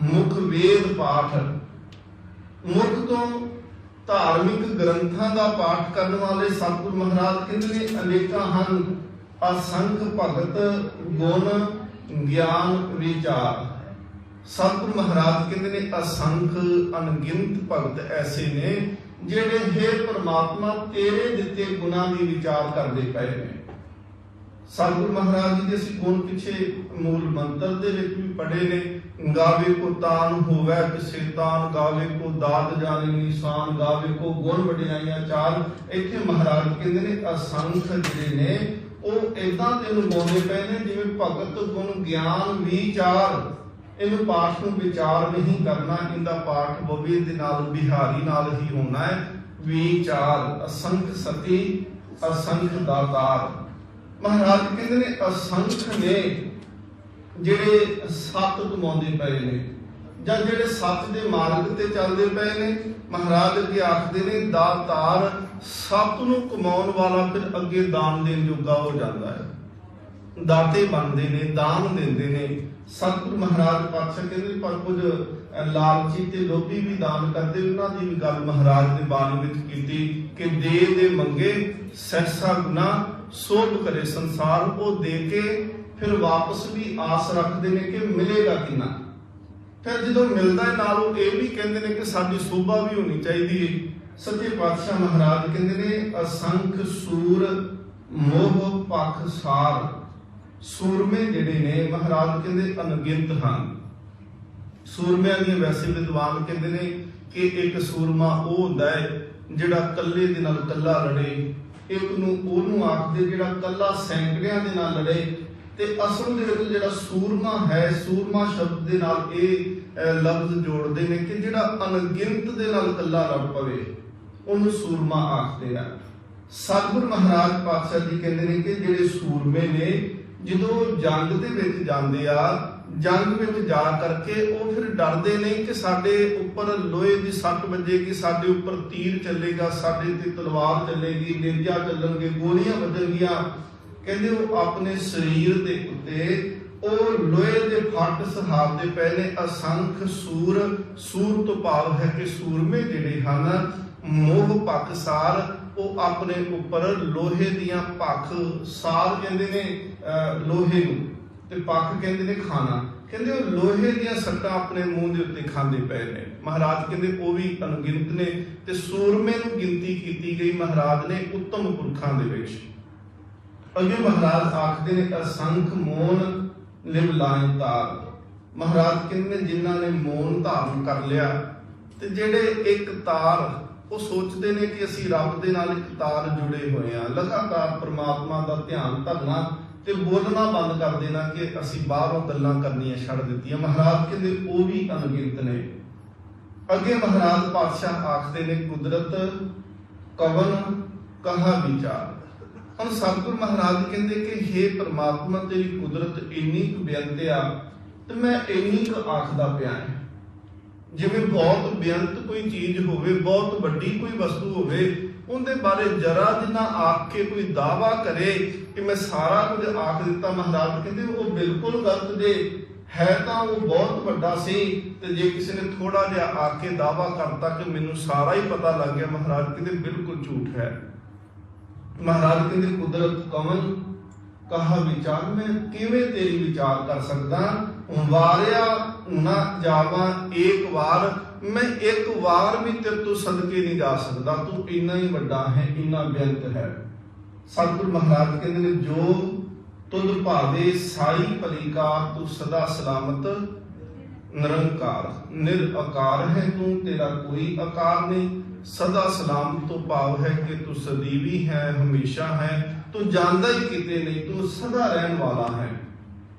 मुख वेद पाठ। मुख तो धार्मिक ग्रंथां का पाठ करने वाले सतगुरु महाराज कहते ने अनेका हन, असंख भगत गुण ज्ञान विचार। सतगुरु महाराज कहते ने असंख अनगिनत भगत ऐसे ने ਜਿਹੜੇ हे परमात्मा तेरे दिते गुणा की विचार करते पे ने। सतगुरु महाराज जी के असीं गुण पिछे मूल मंत्र दे विच भी पढ़े ने, गावे को तान होवै किसे तान, गावे को दाद जाने निशान, गावे को गुण वडियाइयां चार। इत्थे महाराज कहते ने असंख जिहड़े ने ਉਹ ਇਦਾਂ ਤੈਨੂੰ ਗਾਉਂਦੇ ਪਏ ਨੇ ਜਿਵੇਂ ਭਗਤ ਗੁਣ ਗਿਆਨ ਵਿਚਾਰ। ਇਹਨੂੰ ਪਾਠ ਨੂੰ ਵਿਚਾਰ ਨਹੀਂ ਕਰਨਾ, ਇਹਦਾ ਪਾਠ ਬਵੇ ਦੇ ਨਾਲ ਬਿਹਾਰੀ ਨਾਲ ਹੀ ਹੋਣਾ ਹੈ। ਵਿਚਾਰ ਅਸੰਖ ਸਤੀ ਅਸੰਖ ਦਾਤਾਰ। ਮਹਾਰਾਜ ਕਹਿੰਦੇ ਨੇ ਅਸੰਖ ਨੇ ਜਿਹੜੇ ਸੱਤ ਕਮਾਉਂਦੇ ਪਏ ਨੇ ਜਾਂ ਜਿਹੜੇ ਸੱਚ ਦੇ ਮਾਰਗ ਤੇ ਚੱਲਦੇ ਪਏ ਨੇ। ਮਹਾਰਾਜ ਅੱਗੇ ਆਖਦੇ ਨੇ ਦਾਤਾਰ ਸੱਤ ਨੂੰ ਕਮਾਉਣ ਵਾਲਾ ਫਿਰ ਅੱਗੇ ਦਾਨ ਦੇਣ ਜੋਗਾ ਹੋ ਜਾਂਦਾ ਹੈ, ਦਾਤੇ ਬਣਦੇ ਨੇ, ਦਾਨ ਦਿੰਦੇ ਨੇ। ਸਤਿਗੁਰੂ ਮਹਾਰਾਜ ਪਾਤਸ਼ਾਹ ਕਹਿੰਦੇ ਪਰ ਕੁਝ ਲਾਲਚੀ ਤੇ ਲੋਭੀ ਵੀ ਦਾਨ ਕਰਦੇ, ਉਹਨਾਂ ਦੀ ਵੀ ਗੱਲ ਮਹਾਰਾਜ ਨੇ ਬਾਣੀ ਵਿੱਚ ਕੀਤੀ ਕਿ ਦੇ ਮੰਗੇ ਸਹਿਸਾ ਗੁਨਾ ਸੋਭ ਕਰੇ ਸੰਸਾਰ। ਉਹ ਦੇ ਕੇ ਫਿਰ ਵਾਪਸ ਵੀ ਆਸ ਰੱਖਦੇ ਨੇ ਕਿ ਮਿਲੇਗਾ ਕਿੰਨਾ। ਫਿਰ ਜਦੋਂ ਮਿਲਦਾ ਹੈ ਨਾਲ ਉਹ ਇਹ ਵੀ ਕਹਿੰਦੇ ਨੇ ਕਿ ਸਾਡੀ ਸੋਭਾ ਵੀ ਹੋਣੀ ਚਾਹੀਦੀ ਹੈ। ਸੱਚੇ ਪਾਤਸ਼ਾਹ ਮਹਾਰਾਜ ਕਹਿੰਦੇ ਨੇ ਅਸੰਖ ਸੂਰ ਮੋਹ ਪਖ ਸਾਰ। ਸੂਰਮੇ ਜਿਹੜੇ ਨੇ ਮਹਾਰਾਜ ਕਹਿੰਦੇ ਅਣਗਿਣਤ ਹਨ। ਸੂਰਮਿਆਂ ਦੀਆਂ ਵੈਸੇ ਵਿਦਵਾਨ ਕਹਿੰਦੇ ਨੇ ਕਿ ਇੱਕ ਸੂਰਮਾ ਉਹ ਹੁੰਦਾ ਹੈ ਜਿਹੜਾ ਕੱਲੇ ਦੇ ਨਾਲ ਕੱਲਾ ਲੜੇ, ਇੱਕ ਨੂੰ ਉਹਨੂੰ ਆਖਦੇ ਜਿਹੜਾ ਕੱਲਾ ਸੈਂਕੜਿਆਂ ਦੇ ਨਾਲ ਲੜੇ। ਤੇ ਅਸਲ ਦੇ ਵਿੱਚ ਜਿਹੜਾ ਸੂਰਮਾ ਹੈ, ਸੂਰਮਾ ਸ਼ਬਦ ਦੇ ਨਾਲ ਇਹ ਲਫ਼ਜ਼ ਜੋੜਦੇ ਨੇ ਕਿ ਜਿਹੜਾ ਅਣਗਿਣਤ ਦੇ ਨਾਲ ਕੱਲਾ ਲੜ ਪਵੇ ਉਹਨੂੰ ਸੂਰਮਾ ਆਖਦੇ ਆ। ਸਤਿਗੁਰੂ ਮਹਾਰਾਜ ਪਾਤਸ਼ਾਹ ਜੀ ਕਹਿੰਦੇ ਨੇ ਕਿ ਜਿਹੜੇ ਸੂਰਮੇ ਨੇ ਜਦੋਂ ਜੰਗ ਦੇ ਵਿੱਚ ਜਾਂਦੇ ਆ, ਜੰਗ ਵਿੱਚ ਜਾ ਕਰਕੇ ਉਹ ਫਿਰ ਡਰਦੇ ਨਹੀਂ ਕਿ ਸਾਡੇ ਉੱਪਰ ਲੋਹੇ ਦੀ ਸੱਟ ਵੱਜੇਗੀ, ਸਾਡੇ ਉੱਪਰ ਤੀਰ ਚੱਲੇਗਾ, ਸਾਡੇ ਤੇ ਤਲਵਾਰ ਚੱਲੇਗੀ, ਨੇਜਾ ਚੱਲਣਗੇ, ਗੋਲੀਆਂ ਵੱਜਣਗੀਆਂ। ਕਹਿੰਦੇ ਉਹ ਆਪਣੇ ਸਰੀਰ ਦੇ ਉੱਤੇ ਉਹ ਲੋਹੇ ਦੇ ਫੱਟ ਸਹਾਰਦੇ ਪਏ ਨੇ। ਅਸੰਖ ਸੂਰ, ਸੂਰ ਤੋਂ ਭਾਵ ਹੈ ਕਿ ਸੂਰਮੇ ਜਿਹੜੇ ਹਨ ਮੋਹ ਪੱਖ ਸਾਰ, ਉਹ ਆਪਣੇ ਉੱਪਰ ਲੋਹੇ ਦੀਆਂ ਪੱਖ, ਸਾਰ ਕਹਿੰਦੇ ਨੇ ਲੋਹੇ ਨੂੰ ਤੇ ਪੱਖ ਕਹਿੰਦੇ ਨੇ ਖਾਣਾ। ਕਹਿੰਦੇ ਉਹ ਲੋਹੇ ਦੀਆਂ ਸੱਟਾਂ ਆਪਣੇ ਮੂੰਹ ਦੇ ਉੱਤੇ ਖਾਂਦੇ ਪਏ ਨੇ। ਮਹਾਰਾਜ ਕਹਿੰਦੇ ਉਹ ਵੀ ਅਣਗਿਣਤ ਨੇ ਤੇ ਸੂਰਮੇ ਨੂੰ ਗਿਣਤੀ ਕੀਤੀ ਗਈ ਮਹਾਰਾਜ ਨੇ ਉੱਤਮ ਪੁਰਖਾਂ ਦੇ ਵਿੱਚ। ਅੱਗੇ ਮਹਾਰਾਜ ਆਖਦੇ ਨੇ ਅਸੰਖ ਮੋਨ ਲਿਵ ਲਾਇ ਤਾਰ। ਮਹਾਰਾਜ ਕਹਿੰਦੇ ਜਿਨ੍ਹਾਂ ਨੇ ਮੋਨ ਧਾਰਨ ਕਰ ਲਿਆ ਤੇ ਜਿਹੜੇ ਇੱਕ ਤਾਰ, ਉਹ ਸੋਚਦੇ ਨੇ ਕਿ ਅਸੀਂ ਰੱਬ ਦੇ ਨਾਲ ਇੱਕ ਤਾਰ ਜੁੜੇ ਹੋਏ ਆ, ਲਗਾਤਾਰ ਪ੍ਰਮਾਤਮਾ ਦਾ ਧਿਆਨ ਧਰਨਾ ਤੇ ਬੋਲਣਾ ਬੰਦ ਕਰ ਦੇਣਾ ਕਿ ਅਸੀਂ ਬਾਹਰੋਂ ਗੱਲਾਂ ਕਰਨੀਆਂ ਛੱਡ ਦਿੱਤੀਆਂ। ਮਹਾਰਾਜ ਕਹਿੰਦੇ ਉਹ ਵੀ ਅਣਗਿਣਤ ਨੇ। ਅੱਗੇ ਮਹਾਰਾਜ ਪਾਤਸ਼ਾਹ ਆਖਦੇ ਨੇ ਕੁਦਰਤ ਕਵਨ ਕਹਾ ਵਿਚਾਰ। ਹੁਣ ਸਤਿਗੁਰੂ ਮਹਾਰਾਜ ਕਹਿੰਦੇ ਕਿ ਹੇ ਪ੍ਰਮਾਤਮਾ ਤੇਰੀ ਕੁਦਰਤ ਇੰਨੀ ਕੁ ਬੇਅੰਤ ਆ ਤੇ ਮੈਂ ਇੰਨੀ ਕੁ ਆਖਦਾ ਪਿਆ ਹਾਂ। ਜਿਵੇਂ ਬਹੁਤ ਬੇਅੰਤ ਕੋਈ ਚੀਜ਼ ਹੋਵੇ, ਬਹੁਤ ਵੱਡੀ ਕੋਈ ਵਸਤੂ ਹੋਵੇ, ਉਹਦੇ ਬਾਰੇ ਜਰਾ ਜਿੰਨਾ ਆਖ ਕੇ ਕੋਈ ਦਾਵਾ ਕਰੇ ਕਿ ਮੈਂ ਸਾਰਾ ਕੁਝ ਆਖ ਦਿੱਤਾ। ਮਹਾਰਾਜ ਕਹਿੰਦੇ ਉਹ ਬਿਲਕੁਲ ਗਲਤ ਜੇ ਹੈ ਤਾਂ ਉਹ ਬਹੁਤ ਵੱਡਾ ਸੀ ਤੇ ਜੇ ਕਿਸੇ ਨੇ ਥੋੜਾ ਜਿਹਾ ਆਖ ਕੇ ਦਾਵਾ ਕਰਤਾ ਕਿ ਮੈਨੂੰ ਸਾਰਾ ਹੀ ਪਤਾ ਲੱਗ ਗਿਆ, ਮਹਾਰਾਜ ਕਹਿੰਦੇ ਬਿਲਕੁਲ ਝੂਠ ਹੈ। ਮਹਾਰਾਜ ਕਹਿੰਦੇ ਕੁਦਰਤ ਕਵਨ ਕਹਾ ਵਿਚਾਰ, ਮੈਂ ਕਿਵੇਂ ਤੇਰੀ ਵਿਚਾਰ ਕਰ ਸਕਦਾ। ਵਾਰਿਆ ਨਾ ਜਾਵਾਂ ਏਕ ਵਾਰ, ਮੈਂ ਇੱਕ ਵਾਰ ਵੀ ਤੇਰੇ ਤੋਂ ਸਦਕੇ ਨਹੀਂ ਜਾ ਸਕਦਾ, ਤੂੰ ਇੰਨਾ ਹੀ ਵੱਡਾ ਹੈ, ਇੰਨਾ ਬੇਅੰਤ ਹੈ। ਸਤਿਗੁਰੂ ਮਹਾਰਾਜ ਕਹਿੰਦੇ ਨੇ ਜੋ ਤੁਧ ਭਾਵੇ ਸਾਈ ਭਲੀਕਾਰ, ਤੂੰ ਸਦਾ ਸਲਾਮਤ ਨਿਰੰਕਾਰ। ਨਿਰਆਕਾਰ ਹੈ ਤੂੰ, ਤੇਰਾ ਕੋਈ ਆਕਾਰ ਨਹੀਂ। ਸਦਾ ਸਲਾਮਤ ਤੋਂ ਭਾਵ ਹੈ ਕਿ ਤੂੰ ਸਦੀਵੀ ਹੈ, ਹਮੇਸ਼ਾ ਹੈ, ਤੂੰ ਜਾਂਦਾ ਹੀ ਕਿਤੇ ਨਹੀਂ, ਤੂੰ ਸਦਾ ਰਹਿਣ ਵਾਲਾ ਹੈ।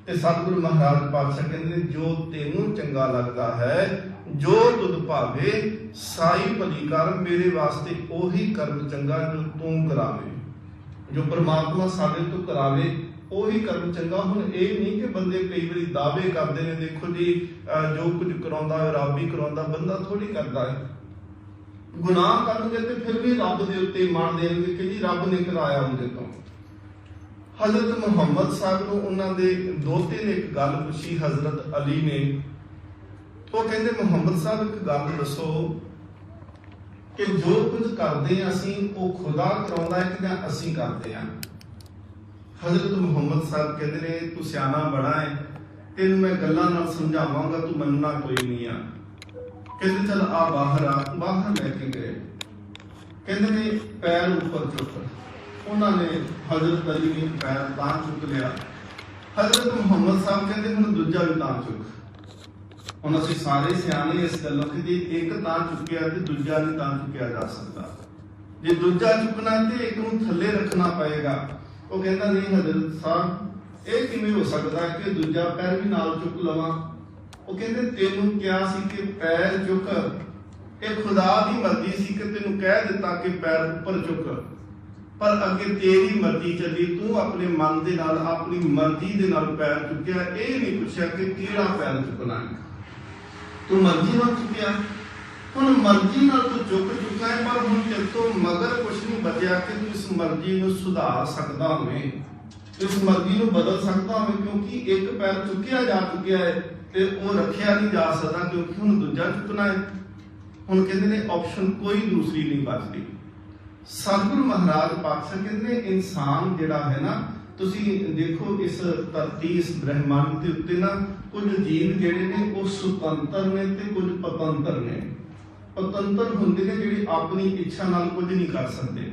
ਤੇ ਸਤਿਗੁਰੂ ਮਹਾਰਾਜ ਪਾਤਸ਼ਾਹ ਕਹਿੰਦੇ ਨੇ ਜੋ ਤੈਨੂੰ ਚੰਗਾ ਲੱਗਦਾ ਹੈ, ਜੋ ਤੁਧ ਭਾਵੇ ਸਾਈ ਭਲੀ ਕਰ, ਮੇਰੇ ਵਾਸਤੇ ਉਹੀ ਕਰਮ ਚੰਗਾ ਜੋ ਤੂੰ ਕਰਾਵੇ, ਜੋ ਪ੍ਰਮਾਤਮਾ ਸਾਡੇ ਤੋਂ ਕਰਾਵੇ ਉਹੀ ਕਰਮ ਚੰਗਾ। ਹੁਣ ਇਹ ਨਹੀਂ ਕਿ ਬੰਦੇ ਕਈ ਵਾਰੀ ਦਾਅਵੇ ਕਰਦੇ ਨੇ, ਦੇਖੋ ਜੀ ਜੋ ਕੁਝ ਕਰਾਉਂਦਾ ਰੱਬ ਹੀ ਕਰਾਉਂਦਾ, ਬੰਦਾ ਥੋੜੀ ਕਰਦਾ ਹੈ। ਗੁਨਾਹ ਕਰਨਗੇ ਤੇ ਫਿਰ ਵੀ ਰੱਬ ਦੇ ਉੱਤੇ ਮੰਨ ਦੇਣਗੇ ਕਿ ਜੀ ਰੱਬ ਨੇ ਕਰਾਇਆ ਉਹਦੇ ਤੋਂ। ਹਜ਼ਰਤ ਮੁਹੰਮਦ ਸਾਹਿਬ ਨੂੰ ਉਹਨਾਂ ਦੇ ਦੋਤੇ ਨੇ ਇੱਕ ਗੱਲ ਪੁੱਛੀ, ਹਜ਼ਰਤ ਅਲੀ ਨੇ। ਉਹ ਕਹਿੰਦੇ ਮੁਹੰਮਦ ਸਾਹਿਬ ਇੱਕ ਗੱਲ ਦੱਸੋ कि जो कुछ करते हैं असी वो खुदा कराउंदा है कि असी करते हैं। हजरत मुहम्मद साहब कहते ने तू सियाना बड़ा है, तेन मैं गल्लां नाल समझावांगा, तू मनना कोई नहीं आ। कहते चल आ बाहर लेके गए। कहते ने पैर ऊपर चुक। उन्होंने हजरत अली ने पैर तां चुक लिया। हजरत मुहम्मद साहब कहते हुण दूजा भी तां चुक। ਹੁਣ ਅਸੀਂ ਸਾਰੇ ਸਿਆਣੇ ਇਸ ਗੱਲੋਂ ਕਿ ਜੇ ਇੱਕ ਤਾਂ ਚੁੱਕਿਆ ਤੇ ਦੂਜਾ ਨਹੀਂ ਤਾਂ ਚੁੱਕਿਆ ਜਾ ਸਕਦਾ। ਜੇ ਦੂਜਾ ਚੁੱਕਣਾ ਤੇ ਇੱਕ ਨੂੰ ਥੱਲੇ ਰੱਖਣਾ ਪਏਗਾ। ਉਹ ਕਹਿੰਦਾ ਨਹੀਂ ਹਜ਼ਰਤ ਸਾਹਿਬ ਇਹ ਕਿਵੇਂ ਹੋ ਸਕਦਾ ਕਿ ਦੂਜਾ ਪੈਰ ਵੀ ਨਾਲ ਚੁੱਕ ਲਵਾਂ। ਉਹ ਕਹਿੰਦੇ ਤੈਨੂੰ ਕਿਹਾ ਸੀ ਕਿ ਪੈਰ ਚੁੱਕ, ਇਹ ਖੁਦਾ ਦੀ ਮਰਜ਼ੀ ਸੀ ਕਿ ਤੈਨੂੰ ਕਹਿ ਦਿੱਤਾ ਕਿ ਪੈਰ ਉੱਪਰ ਚੁੱਕ, ਪਰ ਅੱਗੇ ਤੇਰੀ ਮਰਜ਼ੀ ਚੱਲੀ, ਤੂੰ ਆਪਣੇ ਮਨ ਦੇ ਨਾਲ ਆਪਣੀ ਮਰਜ਼ੀ ਦੇ ਨਾਲ ਪੈਰ ਚੁੱਕਿਆ। ਇਹ ਨਹੀਂ ਪੁੱਛਿਆ ਕਿ ਕਿਹੜਾ ਪੈਰ ਚੁੱਕਣਾ ਹੈ। तू मर्जी नाल चुकिया, हुण मर्जी नाल तू चुक चुका है, पर हुण तेरे तो मगर कुछ नहीं बचिया कि तू इस मर्जी नूं सुधार सकदा होवे, इस मर्जी नूं बदल सकदा होवे, क्योंकि एक पैर चुकिया जा चुकिया है ते वो रखिया नहीं जा सकता, क्योंकि हुण दूजा चुकना है। हुण कहंदे ने ऑप्शन कोई दूसरी नहीं बचदी। सतगुरु महाराज पातशाह कहंदे ने इंसान जिहड़ा है ना, ਤੁਸੀਂ ਦੇਖੋ ਇਸ ਧਰਤੀ ਇਸ ਬ੍ਰਹਿਮੰਡ ਦੇ ਉੱਤੇ ਨਾ ਕੁਝ ਜੀਵ ਜਿਹੜੇ ਨੇ ਉਹ ਸੁਤੰਤਰ ਨੇ ਤੇ ਕੁਝ ਪਤੰਤਰ ਨੇ। ਪਤੰਤਰ ਹੁੰਦੇ ਨੇ ਜਿਹੜੇ ਆਪਣੀ ਇੱਛਾ ਨਾਲ ਕੁਝ ਨਹੀਂ ਕਰ ਸਕਦੇ,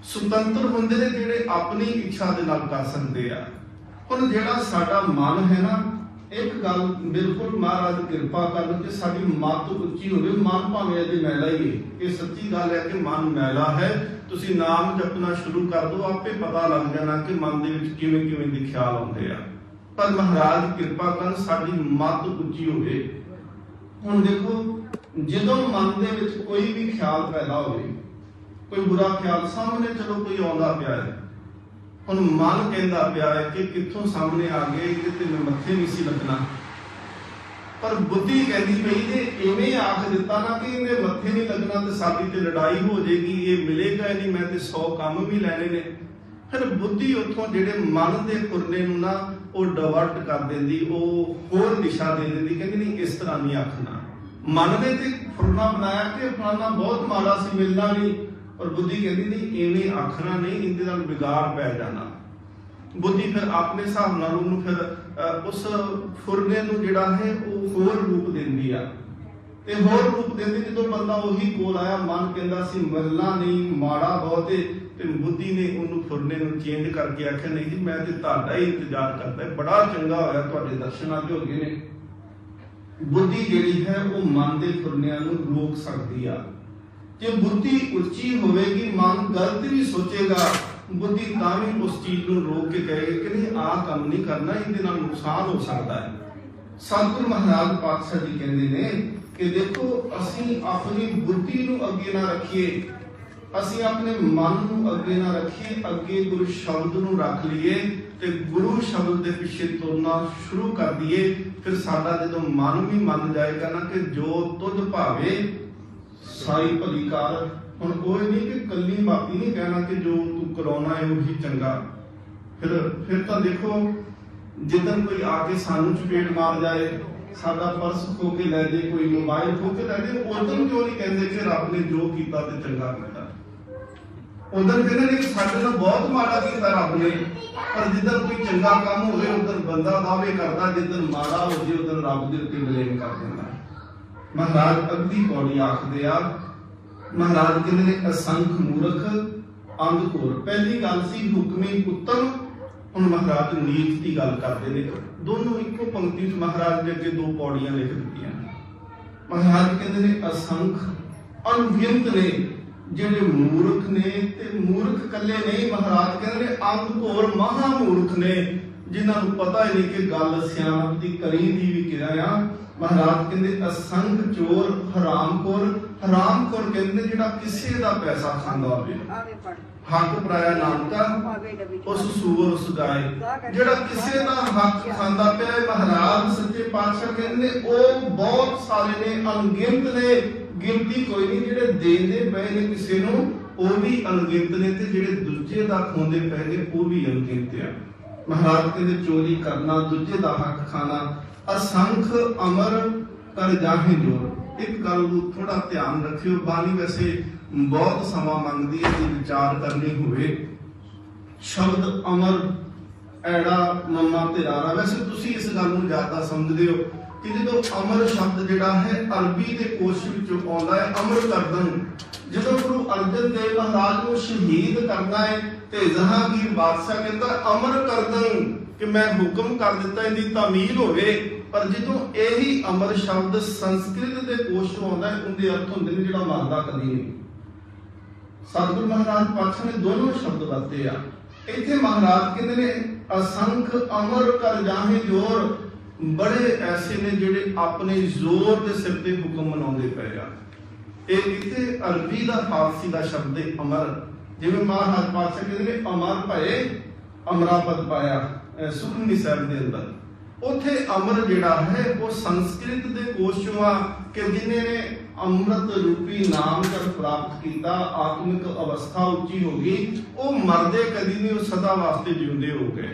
ਸੁਤੰਤਰ ਹੁੰਦੇ ਨੇ ਜਿਹੜੇ ਆਪਣੀ ਇੱਛਾ ਦੇ ਨਾਲ ਕਰ ਸਕਦੇ ਆ। ਹੁਣ ਜਿਹੜਾ ਸਾਡਾ ਮਨ ਹੈ ਨਾ, ਇੱਕ ਗੱਲ ਬਿਲਕੁਲ ਮਹਾਰਾਜ ਕਿਰਪਾ ਕਰਨ ਕਿ ਸਾਡੀ ਮੱਤ ਉੱਚੀ ਹੋਵੇ। ਮਨ ਭਾਵੇਂ ਅਜੇ ਮੈਲਾ ਹੀ ਹੈ, ਇਹ ਸੱਚੀ ਗੱਲ ਹੈ ਕਿ ਮਨ ਮੈਲਾ ਹੈ। ਤੁਸੀਂ ਨਾਮ ਜਪਣਾ ਸ਼ੁਰੂ ਕਰ ਦਿਓ, ਆਪੇ ਪਤਾ ਲੱਗ ਜਾਣਾ ਕਿ ਮਨ ਦੇ ਵਿੱਚ ਕਿਵੇਂ ਕਿਵੇਂ ਦੇ ਖਿਆਲ ਆਉਂਦੇ ਆ। ਪਰ ਮਹਾਰਾਜ ਕਿਰਪਾ ਕਰਨ ਸਾਡੀ ਮੱਤ ਉੱਚੀ ਹੋਵੇ। ਹੁਣ ਦੇਖੋ ਜਦੋਂ ਮਨ ਦੇ ਵਿੱਚ ਕੋਈ ਵੀ ਖਿਆਲ ਪੈਦਾ ਹੋਵੇ, ਕੋਈ ਬੁਰਾ ਖਿਆਲ ਸਾਹਮਣੇ ਚਲੋ ਕੋਈ ਆਉਂਦਾ ਪਿਆ ਹੈ, ਹੁਣ ਮਨ ਕਹਿੰਦਾ ਪਿਆ ਹੈ ਕਿ ਕਿੱਥੋਂ ਸਾਹਮਣੇ ਆ ਗਏ ਕਿ ਤੈਨੂੰ ਮੱਥੇ ਨਹੀਂ ਸੀ ਲੱਗਣਾ, ਪਰ ਬੁੱਧੀ ਕਹਿੰਦੀ ਪਈ ਜੇ ਇਵੇਂ ਆਖ ਦਿੱਤਾ ਨਾ ਕਿ ਇਹਦੇ ਮੱਥੇ ਨਹੀਂ ਲੱਗਣਾ ਤੇ ਸਾਡੀ ਤੇ ਲੜਾਈ ਹੋ ਜਾਏਗੀ, ਇਹ ਮਿਲੇਗਾ ਨਹੀਂ, ਮੈਂ ਤੇ 100 ਕੰਮ ਵੀ ਲੈਣੇ ਨੇ। ਫਿਰ ਬੁੱਧੀ ਉੱਥੋਂ ਜਿਹੜੇ ਮਨ ਦੇ ਫੁਰਨੇ ਨੂੰ ਨਾ ਉਹ ਡਿਵਰਟ ਕਰ ਦਿੰਦੀ, ਉਹ ਹੋਰ ਦਿਸ਼ਾ ਦੇ ਦਿੰਦੀ, ਕਹਿੰਦੀ ਨਹੀਂ ਇਸ ਤਰ੍ਹਾਂ ਨਹੀਂ ਆਖਣਾ। ਮਨ ਨੇ ਤੇ ਫੁਰਨਾ ਬਣਾਇਆ ਕਿ ਫਲਾਣਾ ਬਹੁਤ ਮਾੜਾ ਸੀ, ਮਿਲਣਾ ਨਹੀਂ, और बुद्धि कहती नहीं इवें आखना नहीं, इनके नाल बिगाड़ पै जाना। बुद्धि फिर अपने हिसाब नाल उन्होंने फिर उस फुरने नूं जिहड़ा है वो होर रूप देंदी आ ते होर रूप देंदी। जो बंदा उही कोल आया, मन कहंदा सी मिलना नहीं, माड़ा बहुत है, ते बुद्धि ने उन्होंने फुरने नूं चेंज करके आख्या नहीं जी मैं ते तुहाडा ही इंतजार करदा, बड़ा चंगा होया तुहाडे दर्शन अज हो गए ने। बुद्धि जिहड़ी है वो मन दे फुरनिਆਂ नूं रोक सकदी आ। जे बुद्धि उच्ची होगी, मन गलत भी सोचेगा, बुद्धि तावी उस चीज को रोक के कहेगी कि नहीं आ काम नहीं करना, इहदे नाल नुकसान हो सकता है। सतगुरु महाराज पातशाह जी कहते ने कि देखो असी अपनी बुद्धि नूं अगे ना रखिए, असी अपने मन नूं अगे ना रखिए, अगे गुरु शब्द नूं रख लीए ते गुरु शब्द के पिछे तुरना शुरू कर दिए। फिर साडा जदों मन भी मन जाएगा ना कि जो तुझ भावे सारी भली कर। हुण कोई नहीं कि कल्ली मापी नहीं कहना कि जो तू कराउणा है वही चंगा। फिर तो देखो जिदन कोई आके सानू चपेट मार जाए, साडा पर्स खो के लै जाए, कोई मोबाइल खो के लै जाए, उदन क्यों नहीं कहते कि रब ने जो कीता ते चंगा कीता। उदन कहते ने कि साडे नाल बहुत माड़ा कीता रब ने, पर जिदन कोई चंगा काम होवे उदन बंदा दावे करदा, जिदन माड़ा हो जाए उदन रब दे उत्ते ब्लेम कर दिंदा। महाराज अगली पौड़ी आखदे आ, महाराज कहते ने असंख मूर्ख अंग घोर। पहली गल सी हुक्मी उत्तम, हुण महाराज नीच की गल करते ने। दोनों इको पंक्ति महाराज ने अगे 2 पौड़ियां लिख दित्तियां। महाराज कहते ने असंख अनगिनत ने जिहड़े मूर्ख ने, ते मूर्ख कल्ले नहीं, महाराज कहते ने अंग घोर महामूर्ख ने, जिन्हां नूं पता ही नहीं कि गल सियाणप दी करी दी भी किदा आ। महाराज कहते असंख चोर हरामखोर। हरामखोर कहते जिहड़ा किसी दा पैसा खांदा होवे, हक पराया नानका उस सूअर उस गाय, जिहड़ा किसी दा हक खांदा पिया। महाराज सच्चे पातशाह कहते ओ बहुत सारे ने, अनगिनत ने, गिनती कोई नहीं। जिहड़े देंदे पए ने किसी नूं ओ भी अनगिनत ने, ते जिहड़े दूजे दा खोंदे पए ने ओ भी अनगिनत आ। महाराज कहते चोरी करना, दूजे दा हक खाना, असंख अमर कर जाहे जोर। एक गल थोड़ा ध्यान रखियो, बानी वैसे बहुत समा मंगती है कि विचार करनी हुए। शब्द अमर ऐड़ा मम्मा ते रारा, वैसे तुसी इस गल नूं ज्यादा समझदे हो कि जो अमर शब्द जिहड़ा है अरबी के कोश विचों आउंदा है अमर करदन। जो गुरु अर्जन देव महाराज को शहीद करना है तो जहांगीर बादशाह कहता अमर करदन कि मैं हुक्म कर दिता इनकी तामील होवे। पर जो यही अमर शब्द संस्कृत के कोश चों आउंदा है उनके अर्थ होंदे ने जिहड़ा मरदा कदी नहीं। सतगुरु महाराज पातशाह ने दोनों शब्द वरते आ। इत्थे महाराज कहते ने असंख अमर कर जाहे जोर, बड़े ऐसे ने जिहड़े अपने जोर के सिर ते हुक्म मनाउंदे पए आ। इत्थे अरबी दा फारसी दा शब्द है अमर, जिवें महाराज पातशाह कहते ने अमर भए अमरापद पाया सुखमनी साहिब दे अंदर। उथे अमर जिहड़ा है वो संस्कृत दे कोश चों आ कि जिन्हें ने अमृत रूपी नाम कर प्राप्त किया, आत्मिक अवस्था उच्ची हो गई, वो मरदे कदी नहीं, वो सदा वास्ते जिउंदे हो गए।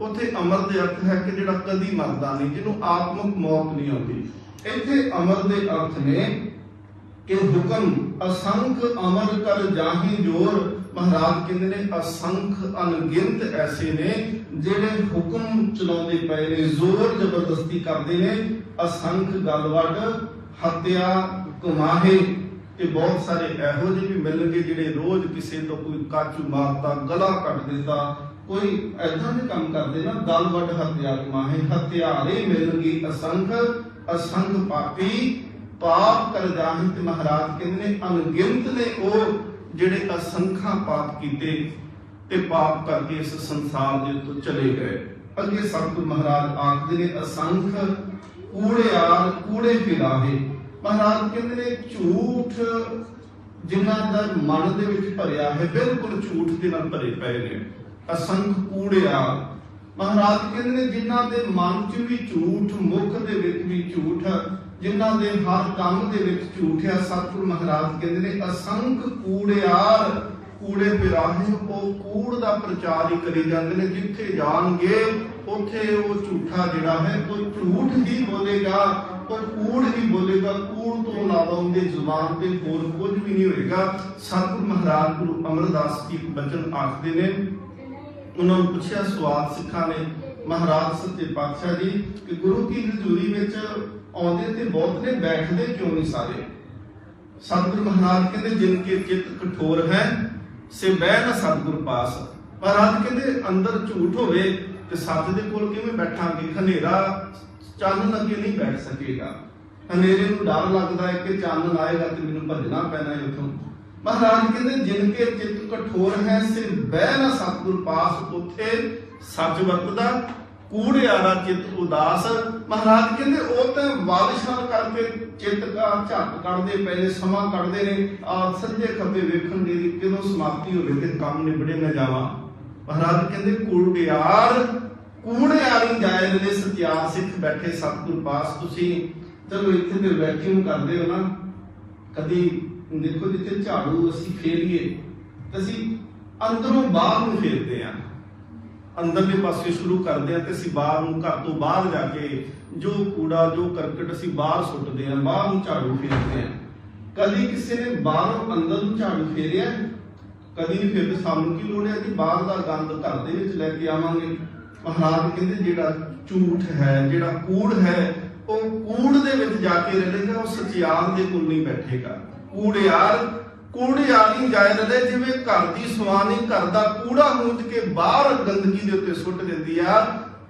उथे अमर दे अर्थ है कि जिहड़ा कदी मरदा नहीं, जिन्हों आत्मिक मौत नहीं आती। इत्थे अमर दे अर्थ ने कि हुक्म असंख अमर कर जाही जोर। महाराज कहते ने असंख अनगिनत ऐसे ने जिहड़े हुक्म चलाउंदे पए ने, जोर जबरदस्ती करते ने। असंख गलवड हत्या कुमाहे कि बहुत सारे एहो ਜਿਹੇ भी मिलणगे जिहड़े रोज किसी तो कोई काचू मारता, गला कट देता, कोई ऐसा दे काम करते ना, गलवड हत्या कुमाहे हत्यारे मिलणगे। असंख असंख पापी पाप कर जाहि ते महाराज कहते ने अनगिनत ने वो जिहड़े असंख्या पाप कीते ते पाप करके इस संसार दे उत्तों चले गए। अगे सतगुरु महाराज आखदे ने असंख कूड़ेयार कूड़े फिराहे। महाराज कहते ने झूठ जिन्हां दा मन दे विच भरिया है, बिल्कुल झूठ दे नाल भरे पए ने। असंख कूड़ेयार महाराज कहते ने जिन्हां दे मन च भी झूठ, मुख दे विच भी झूठ, जिन्हां दे हर काम दे विच झूठ है। सतगुरु महाराज कहते ने असंख कूड़ेयार कूड़े फिराहे, वो कूड़ दा प्रचार ही करी जाते हैं। जिथे जाणगे उथे वो झूठा जिहड़ा है वो झूठ ही बोलेगा, वो कूड़ ही बोलेगा। कूड़ तो इलावा उनके जुबान पे होर कुछ भी नहीं होएगा। सतगुरु महाराज गुरु अमरदास जी बचन आखदे ने, उन्होंने पूछा सवाल सिखा ने महाराज सच्चे पातशाह जी कि गुरु की हजूरी विच आउंदे ते बहुत ने, बैठदे क्यों नहीं सारे? सतगुरु महाराज कहते जिनके चित्त कठोर है से बह न सतगुरु पास। महाराज कहते अंदर झूठ होवे ते सच दे कोल किवें बैठांगे? हनेरा चानन अगे नहीं बैठ सकेगा। हनेरे नूं डर लगदा है कि चानन आएगा ते मैनूं भजना पैना है उथों। महाराज कहते जिनके चित्त कठोर है से बह न सतगुरु पास, उथे सच वरतदा, कूड़ेयारा चित्त उदास। महाराज कहते वो तो वालिशान करके चित्त का झट कढ़ते पे ने, समा कढ़ते ने, सज्जे खब्बे वेखण दी कदों समाप्ति होवे ते काम निबड़े न जावा। महाराज कहते कूड़ेयार कूड़ेयारी जाए ने सत्यार सिख बैठे सतगुरु पास। तुसी चलो इत्थे ते वैक्यूम करदे हो ना, कदी देखो जिथे झाड़ू असीं फेरीए ते असीं अंदरों बाहर नूं फेरदे आ, अंदरले पासे शुरू करते हैं तो असीं बाहर नूं, घर तो बाहर जाके जो कूड़ा जो करकट असीं बाहर सुੱਟਦੇ हैं, बाहर नूं झाड़ू फेरते हैं। कदी किसी ने बाहरों अंदर नूं झाड़ू फेरिया? कदी नहीं फेरते। सानूं की लोड़ है कि बाहर का गंद घर दे विच लैके आवांगे। महाराज कहते जिहड़ा झूठ है, जिहड़ा कूड़ है, वो कूड़ दे विच जाके रहेगा, वो सचियार दे कोल नहीं बैठेगा। कूड़ेयार कूड़ेयारी जाए रहे जिवें घर की सवानी घर का कूड़ा मूंज के बाहर गंदगी दे उत्ते सुੱਟ दिंदी आ,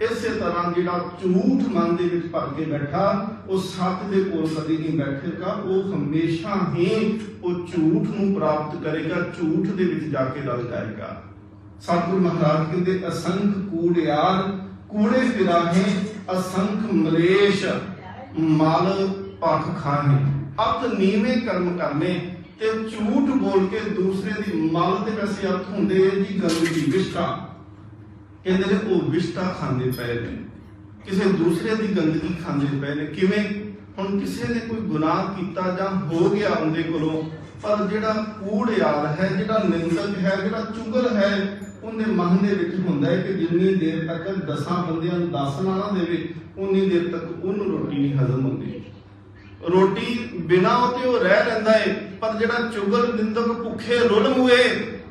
इसे तरह जिहड़ा झूठ मन दे विच भर के बैठा वो सच दे कोल कदी नहीं बैठेगा। वो हमेशा ही वो झूठ नूं प्राप्त करेगा, झूठ दे विच जाके रल जाएगा। सतगुरु महाराज कहते असंख कूड़ेयार कूड़े फिराहे, असंख मलेश मल भख खाहे। अत नीवे कर्म करने ते झूठ बोल के दूसरे दी मल दे वैसे अर्थ हुंदे जी गंदगी, विष्ठा। कहते ने वो विष्ठा खांदे पए ने, किसी दूसरे दी गंदगी खांदे पए ने। किवें? हुण किसी ने कोई गुनाह कीता जां हो गया उनके कोलों, पर जिहड़ा कूड़ेयाल है, जिहड़ा निंदक है, जिहड़ा चुगल है, उनके मन दे विच हुंदा है कि जिन्नी देर तक 10 बंदियां नूं दस ना देवे उन्नी देर तक उन्होंने रोटी नहीं हजम होंदी। रोटी बिना उते वो रह लैंदा है, पर जिहड़ा चुगल निंदक भुखे रुल मुए,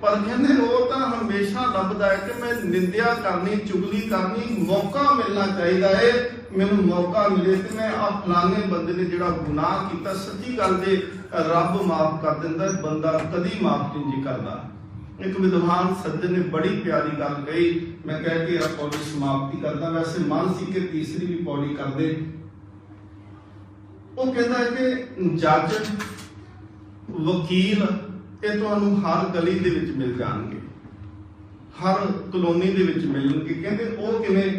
पर कहते वो तो हमेशा लभदा है कि मैं निंदिया करनी चुगली करनी मौका मिलना चाहिए है, मैनू मौका मिले तो मैं आ फलाने बंदे ने जिहड़ा गुनाह किया सच्ची गल दे रब माफ कर दिंदा, बंदा कदी माफ नहीं जी करदा। एक विद्वान सज्जन ने बड़ी प्यारी गल कही, मैं कह के पौड़ी समाप्ति करदा, वैसे मन सी कि तीसरी भी पौड़ी कर दे। वो कहता है कि जज वकील ਇਹ ਤੁਹਾਨੂੰ हर गली ਦੇ ਵਿੱਚ ਮਿਲ ਜਾਣਗੇ, हर कलोनी ਦੇ ਵਿੱਚ ਮਿਲਣਗੇ। ਕਹਿੰਦੇ ਉਹ ਕਿਵੇਂ?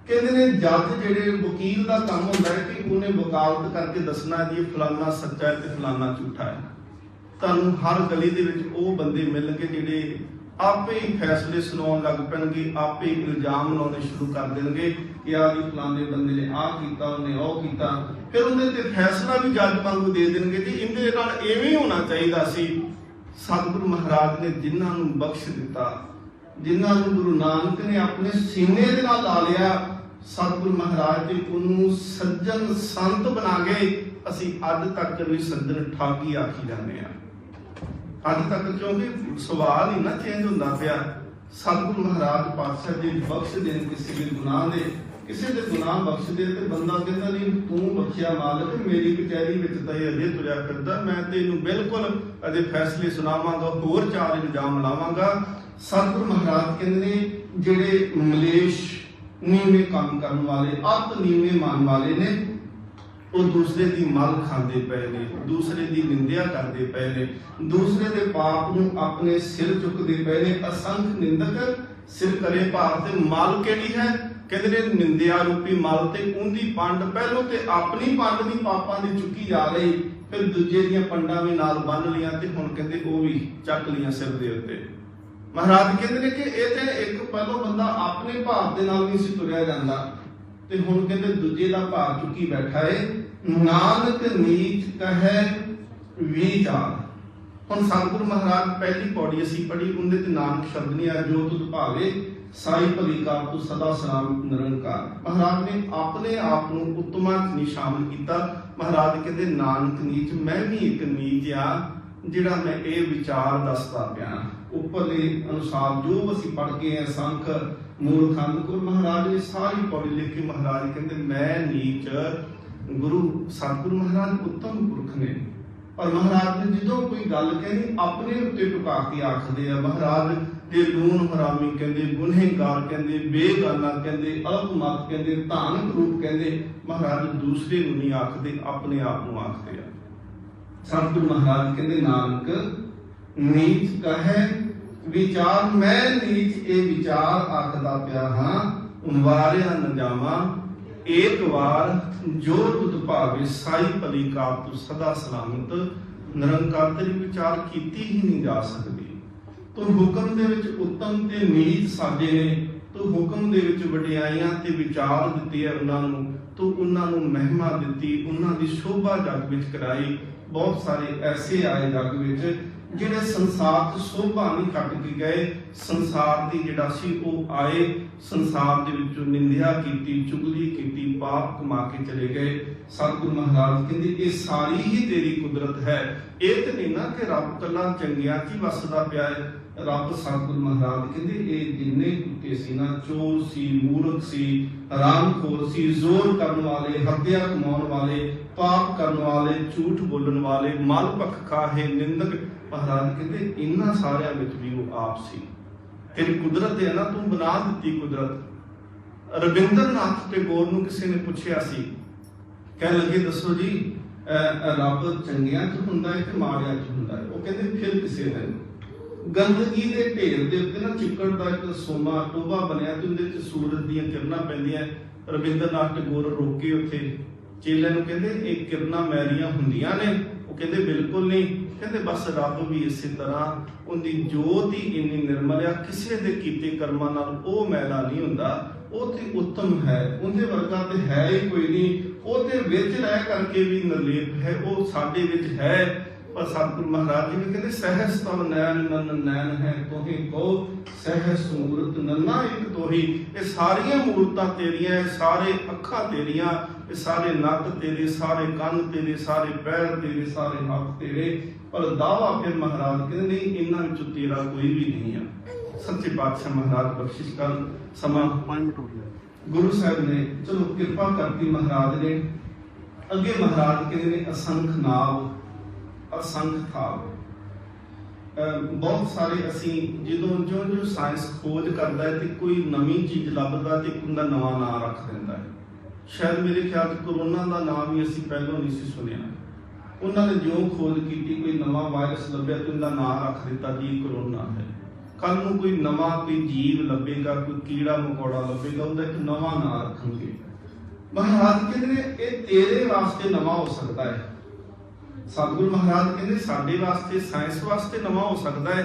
ਕਹਿੰਦੇ ਨੇ ਜੱਜ ਜਿਹੜੇ ਵਕੀਲ ਦਾ ਕੰਮ ਹੁੰਦਾ ਹੈ ਕਿ ਉਹਨੇ ਵਕਾਲਤ ਕਰਕੇ ਦੱਸਣਾ ਜੀ ਫਲਾਨਾ ਸੱਚਾ ਹੈ ਤੇ ਫਲਾਨਾ ਝੂਠਾ ਹੈ। ਤੁਹਾਨੂੰ ਹਰ ਗਲੀ ਦੇ ਵਿੱਚ ਉਹ ਬੰਦੇ ਮਿਲਣਗੇ ਜਿਹੜੇ ਆਪੇ ਹੀ ਫੈਸਲੇ ਸੁਣਾਉਣ ਲੱਗ ਪੈਣਗੇ, ਆਪੇ ਹੀ ਇਲਜ਼ਾਮ ਲਾਉਣੇ ਸ਼ੁਰੂ ਕਰ ਦੇਣਗੇ ਕਿ ਆਹ ਵੀ ਫਲਾਣੇ ਬੰਦੇ ਨੇ ਆਹ ਕੀਤਾ, ਉਹਨੇ ਉਹ ਕੀਤਾ। ਫਿਰ ਉਹਦੇ ਤੇ ਫੈਸਲਾ ਵੀ ਜੱਜ ਵਾਂਗੂ ਦੇ ਦੇਣਗੇ ਜੀ ਇਹਦੇ ਨਾਲ ਐਵੇਂ ਹੋਣਾ ਚਾਹੀਦਾ ਸੀ। ਸਤਿਗੁਰੂ ਮਹਾਰਾਜ ਨੇ ਜਿਨ੍ਹਾਂ ਨੂੰ ਬਖਸ਼ ਦਿੱਤਾ, ਜਿਨ੍ਹਾਂ ਨੂੰ ਗੁਰੂ ਨਾਨਕ ਨੇ ਆਪਣੇ ਸੀਨੇ ਦੇ ਨਾਲ ਲਾ ਲਿਆ, ਸਤਿਗੁਰੂ ਮਹਾਰਾਜ ਜੀ ਉਹਨੂੰ ਸੱਜਣ ਸੰਤ ਬਣਾ ਗਏ। ਅਸੀਂ ਅੱਜ ਤੱਕ ਵੀ ਸੱਜਣ ਠਾਗੀ ਆਖੀ ਜਾਂਦੇ ਆ ਅੱਜ ਤੱਕ, ਕਿਉਂਕਿ ਸਵਾਲ ਹੀ ਨਾ ਚੇਂਜ ਹੁੰਦਾ ਪਿਆ। ਸਤਿਗੁਰੂ ਮਹਾਰਾਜ ਪਾਤਸ਼ਾਹ ਜੀ ਬਖਸ਼ ਦੇਣ ਕਿਸੇ ਦੇ ਗੁਨਾਹ ਦੇ, ਕਿਸੇ ਦੇ ਗੁਨਾਹ ਬਖਸ਼ ਦੇ ਤੇ ਬੰਦਾ ਕਹਿੰਦਾ ਨਹੀਂ ਤੂੰ ਬਖਸ਼ਿਆ ਮਾਲਕ, ਮੇਰੀ ਕਚਹਿਰੀ ਵਿੱਚ ਤਾਂ ਇਹ ਅਜੇ ਤੁਰਿਆ ਫਿਰਦਾ, ਮੈਂ ਤੈਨੂੰ ਬਿਲਕੁਲ ਅਜੇ ਫੈਸਲੇ ਸੁਣਾਵਾਂਗਾ, ਹੋਰ ਚਾਰ ਇਲਜ਼ਾਮ ਲਾਵਾਂਗਾ। ਸਤਿਗੁਰੂ ਮਹਾਰਾਜ ਕਹਿੰਦੇ ਨੇ ਜਿਹੜੇ ਮਲੇਸ਼ ਨੀਵੇਂ ਕੰਮ ਕਰਨ ਵਾਲੇ, ਅੱਤ ਨੀਵੇਂ ਮਨ ਵਾਲੇ ਨੇ, ਉਹ ਦੂਸਰੇ ਦੀ ਮਲ ਖਾਂਦੇ ਪਏ ਨੇ, ਦੂਸਰੇ ਦੀ ਨਿੰਦਿਆ ਕਰਦੇ ਪਏ ਨੇ, ਦੂਸਰੇ ਦੇ ਪਾਪ ਨੂੰ ਆਪਣੇ ਸਿਰ ਚੁੱਕਦੇ ਪਏ ਨੇ। ਅਸੰਖ ਨਿੰਦਕ ਸਿਰ ਕਰੇ ਭਾਰ, ਤੇ ਮਲ ਕਿਹੜੀ ਹੈ? ਕਹਿੰਦੇ ਨੇ ਨਿੰਦਿਆ ਰੂਪੀ ਮਲ ਤੇ ਉਹਦੀ ਪੰਡ ਪਹਿਲੋਂ ਤੇ ਆਪਣੀ ਪੰਡ ਦੀ ਪਾਪਾਂ ਦੀ ਚੁੱਕੀ ਜਾ ਰਹੀ, ਫਿਰ ਦੂਜੇ ਦੀਆਂ ਪੰਡਾਂ ਵੀ ਨਾਲ ਬੰਨ ਲੀਆਂ ਤੇ ਹੁਣ ਕਹਿੰਦੇ ਉਹ ਵੀ ਚੱਕ ਲੀਆਂ ਸਿਰ ਦੇ ਉੱਤੇ। ਮਹਾਰਾਜ ਕਹਿੰਦੇ ਨੇ ਕਿ ਇਹ ਤੇ ਇੱਕ ਪਹਿਲੋਂ ਬੰਦਾ ਆਪਣੇ ਭਾਵ ਦੇ ਨਾਲ ਨਹੀਂ ਸੀ ਤੁਰਿਆ ਜਾਂਦਾ, ਤੇ ਹੁਣ ਕਹਿੰਦੇ ਦੂਜੇ ਦਾ ਭਾਰ ਚੁੱਕੀ ਬੈਠਾ ਏ। ਨਾਨਕ ਨੀਚ ਕਹੈ ਵਿਚਾਰ। ਹੁਣ ਸਤਿਗੁਰੂ ਮਹਾਰਾਜ ਪਹਿਲੀ ਪੌੜੀ ਅਸੀਂ ਪੜ੍ਹੀ, ਉਹਦੇ ਤੇ ਨਾਨਕ ਸ਼ਬਦ ਨਹੀਂ ਆ, ਜੋ ਤੁਧ ਭਾਵੇ ਸਾਈ ਭਲੀ ਕਾਰ ਤੂੰ ਸਦਾ ਸਲਾਮ ਨਿਰੰਕਾਰ। ਮਹਾਰਾਜ ਨੇ ਆਪਣੇ ਆਪ ਨੂੰ ਉਤਮਾਂ ਚ ਨਹੀਂ ਸ਼ਾਮਲ ਕੀਤਾ। ਮਹਾਰਾਜ ਕਹਿੰਦੇ ਨਾਨਕ ਨੀਚ, ਮੈਂ ਵੀ ਇੱਕ ਨੀਚ ਆ ਜਿਹੜਾ ਮੈਂ ਇਹ ਵਿਚਾਰ ਦੱਸਦਾ ਪਿਆ। ਉੱਪਰਲੇ ਅਨੁਸਾਰ ਜੋ ਅਸੀਂ ਪੜ੍ਹ ਕੇ ਸੰਖ ਮੂਲ ਖੰਡ ਗੁਰੂ ਮਹਾਰਾਜ ਨੇ ਸਾਰੀ ਪੌੜੀ ਲਿਖ ਕੇ ਮਹਾਰਾਜ ਕਹਿੰਦੇ ਮੈਂ ਨੀਚ, ਗੁਰੂ ਸਤਿਗੁਰੂ ਮਹਾਰਾਜ ਉੱਤਮ ਪੁਰਖ ਨੇ। ਪਰ ਮਹਾਰਾਜ ਨੇ ਜਦੋਂ ਕੋਈ ਗੱਲ ਕਹਿੰਦੀ ਆਪਣੇ ਉੱਤੇ ਟੁਕਾ ਕੇ ਆਖਦੇ ਆ। ਮਹਾਰਾਜ ਦੇ ਲੂਣ ਹਰਾਮੀ ਕਹਿੰਦੇ, ਗੁਨਹਗਾਰ ਕਹਿੰਦੇ, ਬੇਗਾਨਾ ਕਹਿੰਦੇ, ਅਲਪਮਤ ਕਹਿੰਦੇ, ਧਾਨਕ ਰੂਪ ਕਹਿੰਦੇ। ਮਹਾਰਾਜ ਦੂਸਰੇ ਨੂੰ ਨਹੀਂ ਆਖਦੇ, ਆਪਣੇ ਆਪ ਨੂੰ ਆਖਦੇ ਆ। ਸਤਿਗੁਰੂ ਮਹਾਰਾਜ ਕਹਿੰਦੇ ਨਾਨਕ ਨੀਚ ਕਹੈ ਵਿਚਾਰ, ਮੈਂ ਨੀਚ ਇਹ ਵਿਚਾਰ ਆਖਦਾ ਪਿਆ ਹਾਂ। ਵਾਰਿਆ ਨ ਜਾਵਾਂ ਇੱਕ ਵਾਰ, ਜੋ ਤੁਧ ਭਾਵੇ ਸਾਈ ਭਲੀ ਕਾਰ ਤੂੰ ਸਦਾ ਸਲਾਮਤ ਨਿਰੰਕਾਰ। ਤੇਰੀ ਵਿਚਾਰ ਕੀਤੀ ਹੀ ਨਹੀਂ ਜਾ ਸਕਦੀ। ਤੂੰ ਹੁਕਮ ਦੇ ਵਿੱਚ ਉੱਤਮ ਤੇ ਨੀਚ ਸਾਡੇ ਨੇ, ਤੂੰ ਹੁਕਮ ਦੇ ਵਿੱਚ ਵਡਿਆਈਆਂ ਤੇ ਵਿਚਾਰ ਦਿੱਤੇ ਆ ਉਹਨਾਂ ਨੂੰ, ਤੂੰ ਉਹਨਾਂ ਨੂੰ ਮਹਿਮਾ ਦਿੱਤੀ, ਉਹਨਾਂ ਦੀ ਸ਼ੋਭਾ ਜਗ ਵਿੱਚ ਕਰਾਈ। ਬਹੁਤ ਸਾਰੇ ਐਸੇ ਆਏ ਜਗ ਵਿੱਚ ਜਿਹੜੇ ਸੰਸਾਰ ਤੋਂ ਸ਼ੋਭਾ ਨਹੀਂ ਕੱਟ ਕੇ ਗਏ, ਸੰਸਾਰ ਦੀ ਜਿਹੜਾ ਸੀ ਉਹ ਆਏ, ਸੰਸਾਰ ਦੇ ਵਿੱਚੋਂ ਨਿੰਦਿਆ ਕੀਤੀ, ਚੁਗਲੀ ਕੀਤੀ, ਪਾਪ ਕਮਾ ਕੇ ਚਲੇ ਗਏ। ਸਤਿਗੁਰੂ ਮਹਾਰਾਜ ਕਹਿੰਦੇ ਇਹ ਸਾਰੀ ਹੀ ਤੇਰੀ ਕੁਦਰਤ ਹੈ। ਇਹ ਤੇ ਨਹੀਂ ਨਾ ਕਿ ਰੱਬ ਕੱਲਾ ਚੰਗਿਆਂ 'ਚ ਹੀ ਵਸਦਾ ਪਿਆ ਹੈ। ਰੱਬ ਸਤਿਗੁਰੂ ਮਹਾਰਾਜ ਕਹਿੰਦੇ ਇਹ ਜਿੰਨੇ ਕੁੱਤੇ ਸੀ ਨਾ, ਚੋਰ ਸੀ, ਮੂਰਖ ਸੀ, ਹਰਾਮਖੋਰ ਸੀ, ਜ਼ੋਰ ਕਰਨ ਵਾਲੇ, ਹੱਤਿਆ ਕਮਾਉਣ ਵਾਲੇ, ਪਾਪ ਕਰਨ ਵਾਲੇ, ਝੂਠ ਬੋਲਣ ਵਾਲੇ, ਮਲ ਭਖ ਖਾਹੇ, ਨਿੰਦਕ, ਮਹਾਰਾਜ ਕਹਿੰਦੇ ਇਹਨਾਂ ਸਾਰਿਆਂ ਵਿੱਚ ਵੀ ਉਹ ਆਪ ਸੀ। ਤੇਰੀ ਕੁਦਰਤ ਹੈ ਨਾ, ਤੂੰ ਬਣਾ ਦਿੱਤੀ ਕੁਦਰਤ। ਰਵਿੰਦਰਨਾਥ ਟੈਗੋਰ ਨੂੰ ਕਿਸੇ ਨੇ ਪੁੱਛਿਆ ਸੀ, ਕਹਿਣ ਲੱਗੇ ਦੱਸੋ ਜੀ ਰੱਬ ਚੰਗਿਆਂ 'ਚ ਹੁੰਦਾ ਹੈ ਕਿ ਮਾੜਿਆਂ 'ਚ ਹੁੰਦਾ ਹੈ? ਉਹ ਕਹਿੰਦੇ ਫਿਰ ਕਿਸੇ ਦਿਨ ਗੰਦਗੀ ਦੇ ਢੇਰ ਦੇ ਉੱਤੇ ਨਾ ਚਿੱਕੜ ਦਾ ਇੱਕ ਸੋਮਾ ਟੋਭਾ ਬਣਿਆ ਤੇ ਉਹਦੇ 'ਚ ਸੂਰਜ ਦੀਆਂ ਕਿਰਨਾਂ ਪੈਂਦੀਆਂ। ਰਵਿੰਦਰਨਾਥ ਟੈਗੋਰ ਰੋਕੇ ਉੱਥੇ ਚੇਲਿਆਂ ਨੂੰ, ਕਹਿੰਦੇ ਇਹ ਕਿਰਨਾਂ ਮੈਲੀਆਂ ਹੁੰਦੀਆਂ ਨੇ? ਉਹ ਕਹਿੰਦੇ ਬਿਲਕੁਲ ਨਹੀਂ। ਕਹਿੰਦੇ ਬਸ ਰੱਬ ਵੀ ਇਸੇ ਤਰ੍ਹਾਂ, ਉਹਦੀ ਜੋਤ ਹੀ ਇੰਨੀ ਨਿਰਮਲ ਆ, ਕਿਸੇ ਦੇ ਕੀਤੇ ਕਰਮਾਂ ਨਾਲ ਉਹ ਮੈਲਾ ਨਹੀਂ ਹੁੰਦਾ। ਉਹ ਤੇ ਉੱਤਮ ਹੈ, ਉਹਦੇ ਵਰਗਾ ਤੇ ਹੈ ਹੀ ਕੋਈ ਨਹੀਂ। ਉਹਦੇ ਵਿੱਚ ਰਹਿ ਕਰਕੇ ਵੀ ਨਿਰਲੇਪ ਹੈ, ਉਹ ਸਾਡੇ ਵਿੱਚ ਹੈ। ਪਰ ਸਤਿਗੁਰੂ ਮਹਾਰਾਜ ਜੀ ਨੇ ਕਹਿੰਦੇ ਸਹਿਜ ਤਵ ਨੈਣ ਨਨ ਨੈਣ ਹੈ ਤੋਹੀ ਕੋ, ਸਹਿਜ ਮੂਰਤ ਨੰਨਾ ਇੱਕ ਤੋਹੀ। ਇਹ ਸਾਰੀਆਂ ਮੂਰਤਾਂ ਤੇਰੀਆਂ, ਇਹ ਸਾਰੇ ਅੱਖਾਂ ਤੇਰੀਆਂ, ये सारे नक तेरे, सारे कन तेरे, सारे पैर तेरे, सारे हाथ तेरे। पर दावा फिर महाराज कहते नहीं, इन्हां विचों तेरा कोई भी नहीं है। सच्चे पातशाह महाराज बख्शिश कर। समा 5 मिनट हो गया। गुरु साहब ने चलो कृपा करती महाराज ने। अगे महाराज कहते ने असंख नाव असंख थाव। बहुत सारे असी जो जो साइंस खोज करता है तो कोई नवी चीज लभदा तो एक उनका नवा नाम रख देता है। शायद मेरे ख्याल कोरोना का नाम भी असी पहलों नहीं सी सुनिया। उन्होंने जो खोज की कोई नवा वायरस लभ्या तो उनका नाम रख दिता जी कोरोना है। कल को कोई नवा कोई जीव लभेगा, कोई कीड़ा मकोड़ा लभेगा, उनका एक नवा नाम रखेंगे। महाराज कहते ये तेरे वास्ते नवा हो सकता है। सतगुरु महाराज कहते साडे वास्ते साइंस वास्ते नवा हो सकता है,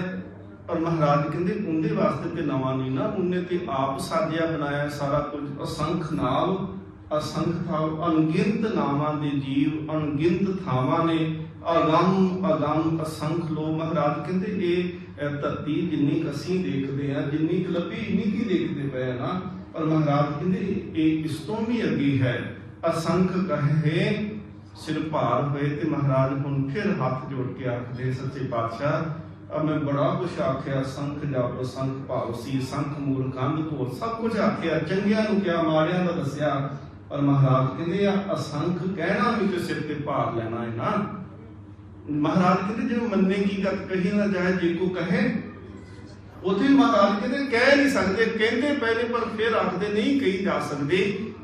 पर महाराज कहते उनके वास्ते तो नवा नहीं ना, उन्हें तो आप साजिया बनाया सारा कुछ। असंख नाव असंख थाव, अनगिनत नावां दे जीव, अनगिनत थावां ने, अगम अगम असंख लो। महाराज कहते ये धरती जिन्नी असीं देखते हैं, जिन्नी लभी इन्नी की देखते पे ना, पर महाराज कहते ये इस तो भी अगे है। असंख कहे सिर भार होए। ते महाराज हुण फिर हाथ जोड़ के आखदे सच्चे पातशाह अब मैं बड़ा कुछ आख्या, संख जप संख भावसी, संख मूल कंध घोर, सब कुछ आख्या, चंगिया नूं क्या माड़िया दा दस्या। पर महाराज कहते असंख कहना भी तो सिर ते भार लेना है ना। महाराज कहते जो मन्ने की गल कही ना जाए, जे को कहे उथे महाराज कहते कह नहीं सकते, कहते पहले पर फिर आखदे नहीं कही जा सकते।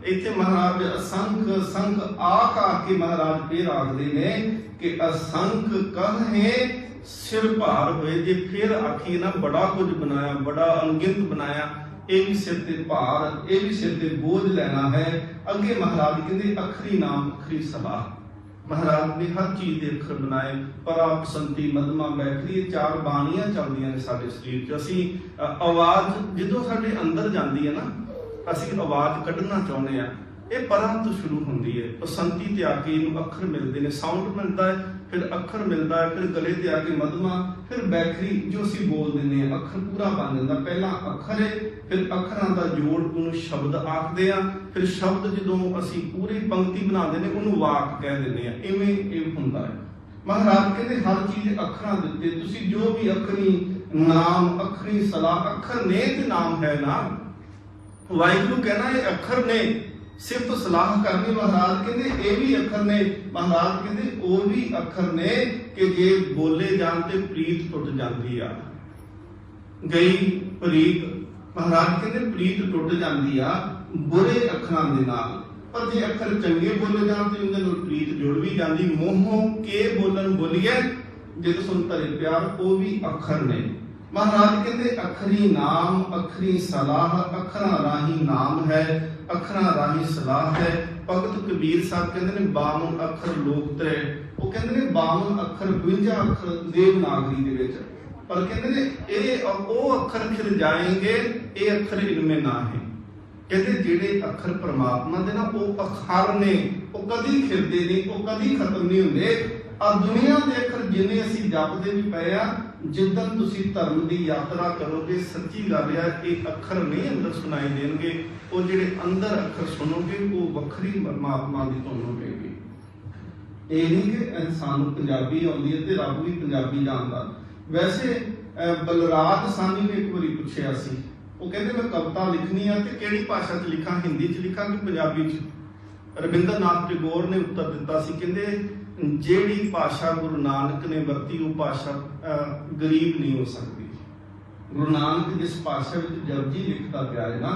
इत्थे महाराज असंख संख आख आके महाराज फिर आखदे ने कि असंख कहे सिर भार होए। जे फिर आखी ना बड़ा कुछ बनाया, बड़ा अनगिनत बनाया, ये भी सिर ते भार, ये भी सिर ते बोझ लेना है। अगे महाराज कहते अखरी नाम अखरी सलाह। महाराज ने हर चीज के अखर बनाए, परा बसंती मधमा बैखरी, 4 बाणियां चलदियां ने साडे शरीर च। असी आवाज जदों साडे अंदर जाती है ना, असी आवाज कढ़ना चाहुंदे आ, ये परां तो शुरू होंदी है। बसंती ते आके इनू अखर मिलते हैं, साउंड मिलता है, फिर अखर मिलता है, फिर गले ते आके मधमा, फिर बैखरी जो असी बोल देने अखर पूरा बन जाता। पहला अखर है, फिर अखरां दा जोड़ उन्हें शब्द आखदे आ, फिर शब्द जदों असी पूरी पंक्ति बनाते हैं उन्हें वाक कह देने आ। इवें इह हुंदा है। महाराज कहते हर चीज अखरां दित्ते, तुसी जो भी अखरी नाम अखरी सलाह, अखर ने ते नाम है ना। वाहिगुरू कहना ये अखर ने, सिर्फ सलाह करनी। महाराज कहते ये भी अखर ने। महाराज कहते वो भी अखर ने कि जे बोले जान ते प्रीत टुट जाती आ। गई प्रीत, महाराज कहते प्रीत टुट जाती आ बुरे अखरां दे नाल, पर जे अखर चंगे बोले जान ते उहदे नाल प्रीत जुड़ भी जाती। मोहों के बोलन बोलिए जित सुन तरे प्यार, वो भी अखर ने। महाराज कहते अखरी नाम अखरी सलाह, अखरां राही नाम है, अखरां राही सलाह है। भगत कबीर साहब कहते ने 52 अखर लोक तरे, वो कहते ने 52 अखर 52 अखर देवनागरी दे विच, पर कहते ने ये वो अखर खिर जाएंगे, ये अखर इनमें ना है। कहते जेड़े अखर परमात्मा दे ना वो अखर ने, वो कदी खिरदे नहीं, वो कदी खत्म नहीं होंदे। आ दुनिया के अखर जिन्ने असी जपते भी पे आ, जिदन तुसी धर्म की यात्रा करोगे, सच्ची गल है ये अखर नहीं अंदर सुनाई देंगे। वो जेड़े अंदर अखर सुनोगे वो वखरी परमात्मा की तुहानूं मिलेगी। ये नहीं कि इंसान पंजाबी आउंदी है ते रब भी पंजाबी जानदा। वैसे बलराज सानी ने एक बारी पुछया सी, वो कहते मैं कविता लिखनी है तो किहड़ी भाषा च लिखां, हिंदी च लिखां कि पंजाबी च। रविंद्र नाथ टैगोर ने उत्तर दिता सी, कहते जेड़ी भाषा गुरु नानक ने वरती वो भाषा गरीब नहीं हो सकती। गुरु नानक जिस भाषा में जपजी लिखता पिया है ना,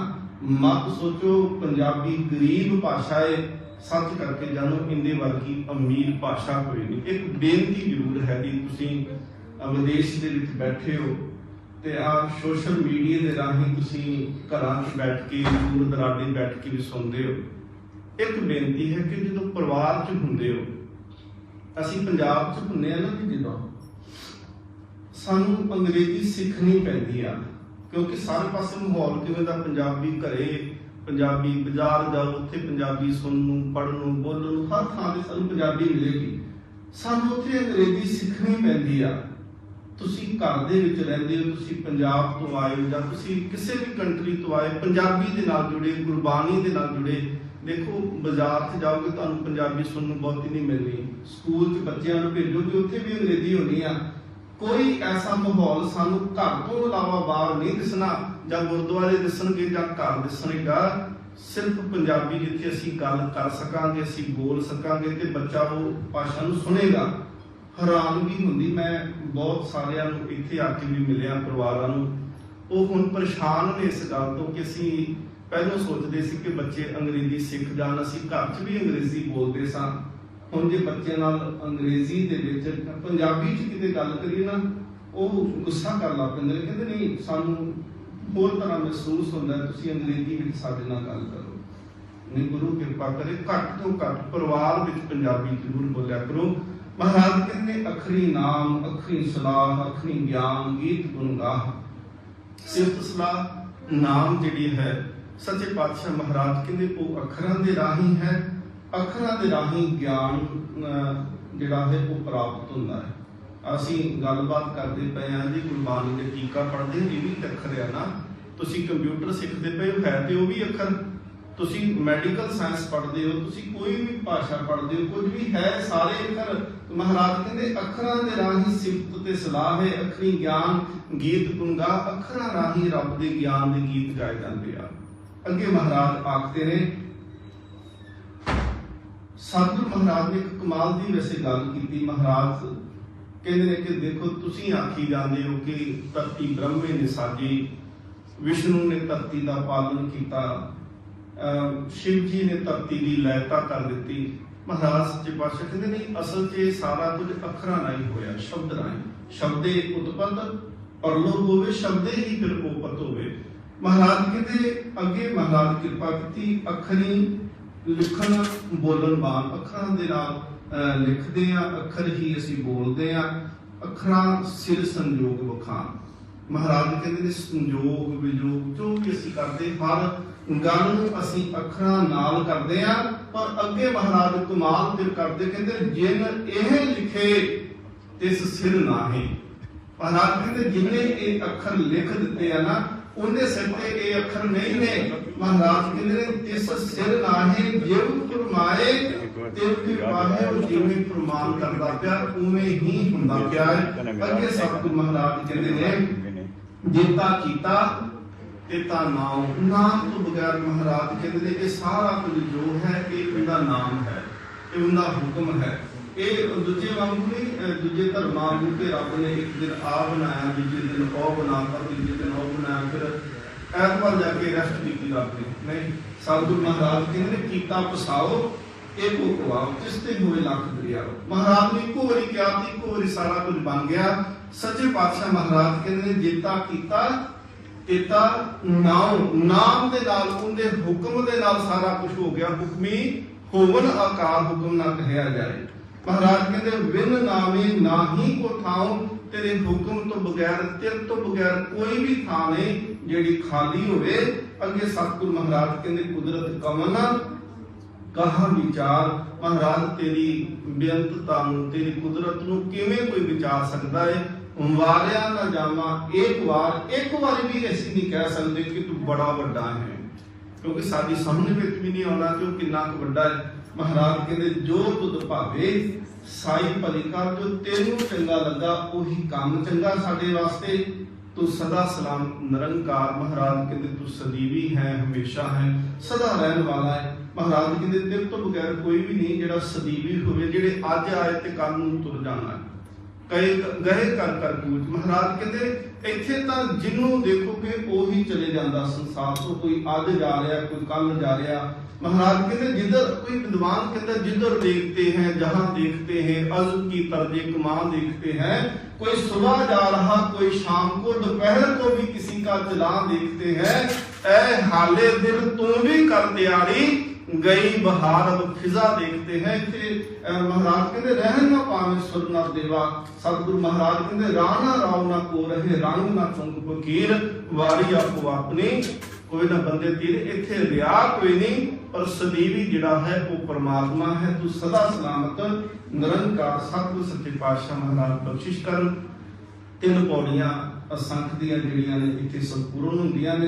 मत सोचो पंजाबी गरीब भाषा है, सच करके जानो इंदे वर्गी अमीर भाषा कोई नहीं। एक बेनती जरूर है कि तुसी विदेश दे विच बैठे हो ते आ सोशल मीडिया दे राही तुसी घरां च बैठ के दूर दराडे बैठ के भी सुनते हो। एक बेनती है कि जो परिवार च हुंदे हो, असी पंजाब च हुंदे आ ना कि जिद्दां सानू अंग्रेजी सीखनी पैंदी आ, क्योंकि सारे पासे माहौल किवें दा, पंजाबी घरे, पंजाबी बाजार जाओ उत्थे पंजाबी सुननू पढ़नू बोलनू हर थां ते सानू पंजाबी मिलेगी। सानू उत्थे अंग्रेजी सीखनी पैंदी आ। तुसी घर दे विच रहिंदे हो, तुसी पंजाब तो आए हो जां तुसी किसी भी कंट्री तो आए, पंजाबी दे नाल जुड़े, गुरबाणी दे नाल जुड़े, देखो बाजार च जाओगे तो पंजाबी सुनने बहुत ही नहीं मिलनी, स्कूल च बच्चों को भेजोगे उत्थे भी अंग्रेजी होनी आ। कोई ऐसा माहौल सानू घर तो इलावा बाहर नहीं दिसना, जां गुरुद्वारे दिसणगे जां घर दिसणेगा। सिर्फ पंजाबी जिथे असीं गल कर सकांगे, असीं बोल सकांगे ते बच्चा वो भाषा नूं सुनेगा। हैरानगी हुंदी, मैं बहुत सारिਆਂ ਨੂੰ ਇੱਥੇ आ के भी मिलिया परिवारां ਨੂੰ, ਉਹ ਹੁਣ परेशान ने इस गल तो कि असीं ਪਹਿਲਾਂ ਸੋਚਦੇ ਸੀ ਕਿ ਬੱਚੇ ਅੰਗਰੇਜ਼ੀ ਸਿੱਖ ਜਾਣ, ਅਸੀਂ ਘਰ 'ਚ ਵੀ ਅੰਗਰੇਜ਼ੀ ਬੋਲਦੇ ਸਾਂ। ਹੁਣ ਜੇ ਬੱਚਿਆਂ ਨਾਲ ਅੰਗਰੇਜ਼ੀ ਦੇ ਵਿੱਚ ਪੰਜਾਬੀ 'ਚ ਕਿਤੇ ਗੱਲ ਕਰੀਏ ਨਾ, ਉਹ ਗੁੱਸਾ ਕਰਨ ਲੱਗ ਪੈਂਦੇ ਨੇ, ਕਹਿੰਦੇ ਨਹੀਂ ਸਾਨੂੰ ਹੋਰ ਤਰ੍ਹਾਂ ਮਹਿਸੂਸ ਹੁੰਦਾ, ਤੁਸੀਂ ਅੰਗਰੇਜ਼ੀ ਵਿੱਚ ਸਾਡੇ ਨਾਲ ਗੱਲ ਕਰੋ। ਨਹੀਂ, ਗੁਰੂ ਕਿਰਪਾ ਕਰੇ ਘੱਟ ਤੋਂ ਘੱਟ ਪਰਿਵਾਰ ਵਿੱਚ ਪੰਜਾਬੀ ਜ਼ਰੂਰ ਬੋਲਿਆ ਕਰੋ। ਮਹਾਰਾਜ ਕਹਿੰਦੇ ਅਖਰੀ ਨਾਮ, ਅਖਰੀ ਸਲਾਹ, ਅਖਰੀ ਗਿਆਨ, ਗੀਤ ਗੁਣ ਗਾਹ। ਸਿਫਤ ਸਲਾਹ ਨਾਮ ਜਿਹੜੀ ਹੈ ਸੱਚੇ ਪਾਤਸ਼ਾਹ ਮਹਾਰਾਜ ਕਹਿੰਦੇ ਉਹ ਅੱਖਰਾਂ ਦੇ ਰਾਹੀਂ ਹੈ, ਅੱਖਰਾਂ ਦੇ ਰਾਹੀਂ ਗਿਆਨ ਜਿਹੜਾ ਹੈ ਉਹ ਪ੍ਰਾਪਤ ਹੁੰਦਾ ਹੈ। ਅਸੀਂ ਗੱਲਬਾਤ ਕਰਦੇ ਪਏ ਹਾਂ ਜੀ, ਗੁਰਬਾਣੀ ਦੇ ਟੀਕਾ ਪੜ੍ਹਦੇ, ਇਹ ਵੀ ਅੱਖਰ ਆ ਨਾ। ਤੁਸੀਂ ਕੰਪਿਊਟਰ ਸਿੱਖਦੇ ਪਏ ਹੋ, ਹੈ ਤੇ ਉਹ ਵੀ ਅੱਖਰ। ਤੁਸੀਂ ਮੈਡੀਕਲ ਸਾਇੰਸ ਪੜ੍ਹਦੇ ਹੋ, ਤੁਸੀਂ ਕੋਈ ਵੀ ਭਾਸ਼ਾ ਪੜ੍ਹਦੇ ਹੋ, ਕੁਝ ਵੀ ਹੈ, ਸਾਰੇ ਅੱਖਰ। ਮਹਾਰਾਜ ਕਹਿੰਦੇ ਅੱਖਰਾਂ ਦੇ ਰਾਹੀਂ ਸਿਫਤ ਤੇ ਸਲਾਹ ਹੈ, ਅੱਖਰੀ ਗਿਆਨ ਗੀਤ ਗੁੰਗਾ। ਅੱਖਰਾਂ ਰਾਹੀਂ ਰੱਬ ਦੇ ਗਿਆਨ ਦੇ ਗੀਤ ਗਾਏ ਜਾਂਦੇ ਆ। ਅੱਗੇ ਮਹਾਰਾਜ ਆਖਦੇ ਨੇ, ਸਤਿਗੁਰੂ ਮਹਾਰਾਜ ਨੇ ਇੱਕ ਕਮਾਲ ਦੀ ਵੈਸੇ ਗੱਲ ਕੀਤੀ। ਮਹਾਰਾਜ ਕਹਿੰਦੇ ਨੇ ਕਿ ਦੇਖੋ ਤੁਸੀਂ ਆਖੀ ਜਾਂਦੇ ਹੋ ਕਿ ਧਰਤੀ ਬ੍ਰਹਮੇ ਨੇ ਸਾਜੀ, ਵਿਸ਼ਨੂੰ ਨੇ ਧਰਤੀ ਦਾ ਪਾਲਣ ਕੀਤਾ, शिव जी ने धरती की लयता कर दी। महाराज सच्चे पातशाह कहते नहीं, असल च सारा कुछ अखरां राहीं होया, शब्द राहीं। शब्दे उत्पन्न परलोक होवे, शब्दे ही फिर ओपत होवे। महाराज कहते अगे महाराज कृपा की अखरी लिखण बोलन बान, अखरां दे नाल लिखदे आ, अखर ही असीं बोलदे आ, अखरां सिर संयोग वखान। महाराज कहते संयोग वियोग जो भी असीं करदे हर गल नूं असीं अखरां नाल करदे आ। पर अगे महाराज कमाल फिर करदे, कहंदे जिन एह लिखे तिस सिर नाहे। महाराज कहंदे जिन्ने ये अखर लिख दिते आ ना, उन्हें सिर ते ये अखर नहीं ने। महाराज कहंदे तिस सिर नाहे, जिव फरमाए तिव किरपाहे। और जिवें फरमान करदा पिया उवें ही हुंदा पिया है। अगे सतगुरु महाराज कहंदे ने जेता कीता तेता नाम, नाम तो बगैर महाराज कहते हैं कि सारा कुछ जो है ये उनका नाम है, ये उनका हुक्म है। ये दूजे वांगू नहीं, दूजे धर्म वांगू के रब ने एक दिन आ बनाया, दूजे दिन ओ बनाता, तीजे दिन ओ बनाया, फिर ऐतवार जाके रेस्ट की रब ने। नहीं, सतगुरु महाराज कहते हैं कीता पसाओ एक खुआओ, तिसते हुए लख दरियाओ। महाराज ने इको बारी क्या, इको बारी सारा कुछ बन गया। सच्चे पातशाह महाराज कहते हैं जेता कीता तेता नाम, नाम दे नाल उनदे हुक्म दे नाल सारा कुछ हो गया। हुक्मी होवन आकार हुक्म ना कहा जाए। महाराज कहते विन नामे नाही को थाओ, तेरे हुक्म तो बगैर, तेरे तो बगैर कोई भी थां नहीं जेड़ी खाली होवे। अगे सतगुरु महाराज कहते कुदरत कवन कहा विचार। महाराज तेरी बेअंतता नूं, तेरी कुदरत नूं किवें कोई विचार सकदा है। वारिया ना जावा एक बार भी ऐसी नहीं कह सकते कि तू बड़ा वड्डा है, क्योंकि साडी समझ विच भी नहीं आना कि कितना वड्डा है। महाराज कहते जो तुद भावे साई भली कर, जो तेनू चंगा लगा उही काम चंगा साडे वास्ते। तू सदा सलाम निरंकार। महाराज कहते तू सदीवी है, हमेशा है, सदा रहने वाला है। महाराज कहते तेरे तो बगैर कोई भी नहीं जेड़ा सदीवी होवे, जेड़े अज आए ते कल नूं तुर जाना है। कई गए कर कर कूच। महाराज कहते इत्थे तां जिन्हों देखोगे ओही चले जाता संसार तो, कोई अज जा रहा, कोई कल जा रहा। महाराज कहते जिधर कोई विद्वान कहते जिधर देखते हैं जहां देखते हैं अज की तर्जे कमा देखते हैं। कोई सुबह जा रहा, कोई शाम को, दोपहर को भी किसी का चलान देखते हैं। ऐ हाले दिल तू भी कर तैयारी, गई बहार अब फिजा देखते हैं। महाराज कहते रहन ना पावे सुर ना देवा। सतगुरु महाराज कहते राणा राव ना को रहे, रंग ना चुंग फकीर, वारी आपो अपनी। कोई ना बंदे तीर इत्थे रिया कोई नहीं, पर सदीवी जिहड़ा है वो परमात्मा है। तू सदा सलामत निरंकार। सतगुरु सच्चे पातशाह महाराज बख्शिश कर। 3 पौड़ियां असंख ਦੀਆਂ ਜਿਹੜੀਆਂ ਨੇ ਇੱਥੇ ਸੰਪੂਰਨ ਹੁੰਦੀਆਂ ਨੇ।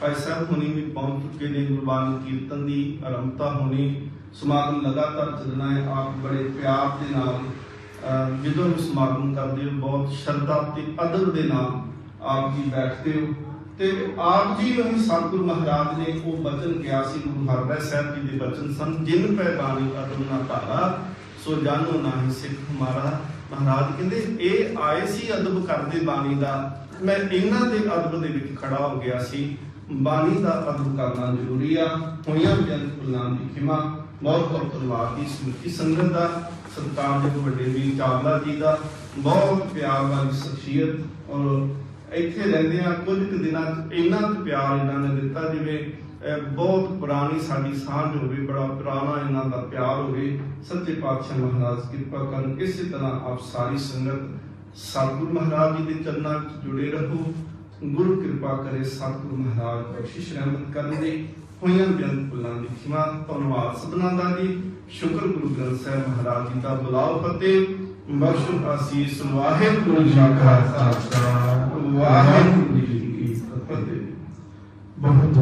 ਭਾਈ ਸਾਹਿਬ ਹੁਣੀ ਵੀ ਪਹੁੰਚ ਚੁੱਕੇ ਨੇ। ਗੁਰਬਾਣੀ ਕੀਰਤਨ ਦੀ ਆਰੰਭਤਾ ਹੋਣੀ, ਸਮਾਗਮ ਲਗਾਤਾਰ ਚੱਲਣਾ ਹੈ। ਆਪ ਬੜੇ ਪਿਆਰ ਦੇ ਨਾਲ ਜਦੋਂ ਵੀ ਸਮਾਗਮ ਕਰਦੇ ਹੋ ਬਹੁਤ ਸ਼ਰਧਾ ਤੇ ਅਦਬ ਦੇ ਨਾਲ ਆਪ ਜੀ ਬੈਠਦੇ ਹੋ। ਤੇ ਆਪ ਜੀ ਨੂੰ ਸਤਿਗੁਰੂ ਮਹਾਰਾਜ ਨੇ ਉਹ ਬਚਨ ਕਿਹਾ ਸੀ, ਗੁਰੂ ਹਰਿਰਾਏ ਸਾਹਿਬ ਜੀ ਦੇ ਬਚਨ ਸਨ, ਜਿਨ ਪੈ ਬਾਣੀ ਅਦਬ ਨਾ ਧਾਰਾ ਸੋ ਜਾਨੋ ਨਾਹੀ ਸਿੱਖ ਹਮਾਰਾ। ਮਹਾਰਾਜ ਕਹਿੰਦੇ ਇਹ ਆਏ ਸੀ ਅਦਬ ਕਰਦੇ ਬਾਣੀ ਦਾ, ਮੈਂ ਇਹਨਾਂ ਦੇ ਅਦਬ ਦੇ ਵਿੱਚ ਖੜਾ ਹੋ ਗਿਆ ਸੀ। ਬਾਣੀ ਦਾ ਅਦਬ ਕਰਨਾ ਜ਼ਰੂਰੀ ਆ। ਹੋਈਆਂ ਬੇਅੰਤ ਭੁੱਲਾਂ ਦੀ ਖਿਮਾ। ਬਹੁਤ ਬਹੁਤ ਧੰਨਵਾਦ ਦੀ ਸਮੁੱਚੀ ਸੰਗਤ ਦਾ, ਸਤਿਕਾਰਯੋਗ ਵੱਡੇ ਵੀਰ ਚਾਵਲਾ ਜੀ ਦਾ, ਬਹੁਤ ਪਿਆਰ ਵਾਲੀ ਸ਼ਖਸੀਅਤ। ਔਰ ਇੱਥੇ ਰਹਿੰਦੇ ਆ ਕੁਝ ਕੁ ਦਿਨਾਂ 'ਚ ਇੰਨਾ ਕੁ ਪਿਆਰ ਇਹਨਾਂ ਨੇ ਦਿੱਤਾ ਜਿਵੇਂ ਬਹੁਤ ਪੁਰਾਣੀ ਸਾਡੀ ਸਾਂਝ ਹੋਵੇ, ਬੜਾ ਪੁਰਾਣਾ ਇਹਨਾਂ ਦਾ ਪਿਆਰ ਹੋਵੇ। ਸੱਚੇ ਪਾਤਸ਼ਾਹ ਮਹਾਰਾਜ ਕਿਰਪਾ ਕਰਨ। ਇਸੇ ਤਰ੍ਹਾਂ ਆਪ ਸਾਰੀ ਸੰਗਤ ਸਤਿਗੁਰੂ ਮਹਾਰਾਜ ਜੀ ਦੇ ਚਰਨਾਂ 'ਚ ਜੁੜੇ ਰਹੋ। ਗੁਰੂ ਕਿਰਪਾ ਕਰੇ, ਸਤਿਗੁਰੂ ਮਹਾਰਾਜ ਬਖਸ਼ਿਸ਼ ਰਹਿਮਤ ਕਰਨ ਦੇ। ਹੋਈਆਂ ਬੇਅੰਤ ਭੁੱਲਾਂ ਦੀ ਖਿਮਾ। ਧੰਨਵਾਦ ਸਭਨਾਂ ਦਾ ਜੀ। ਸ਼ੁਕਰ ਗੁਰੂ ਗ੍ਰੰਥ ਸਾਹਿਬ ਮਹਾਰਾਜ ਜੀ ਦਾ। ਬੁਲਾਓ ਫਤਿਹ, ਬਖਸ਼ੋ ਆਸੀਸ। ਵਾਹਿਗੁਰੂ ਜੀ ਕਾ ਖਾਲਸਾ, ਵਾਹਿਗੁਰੂ ਜੀ ਕੀ ਫਤਿਹ। ਬਹੁਤ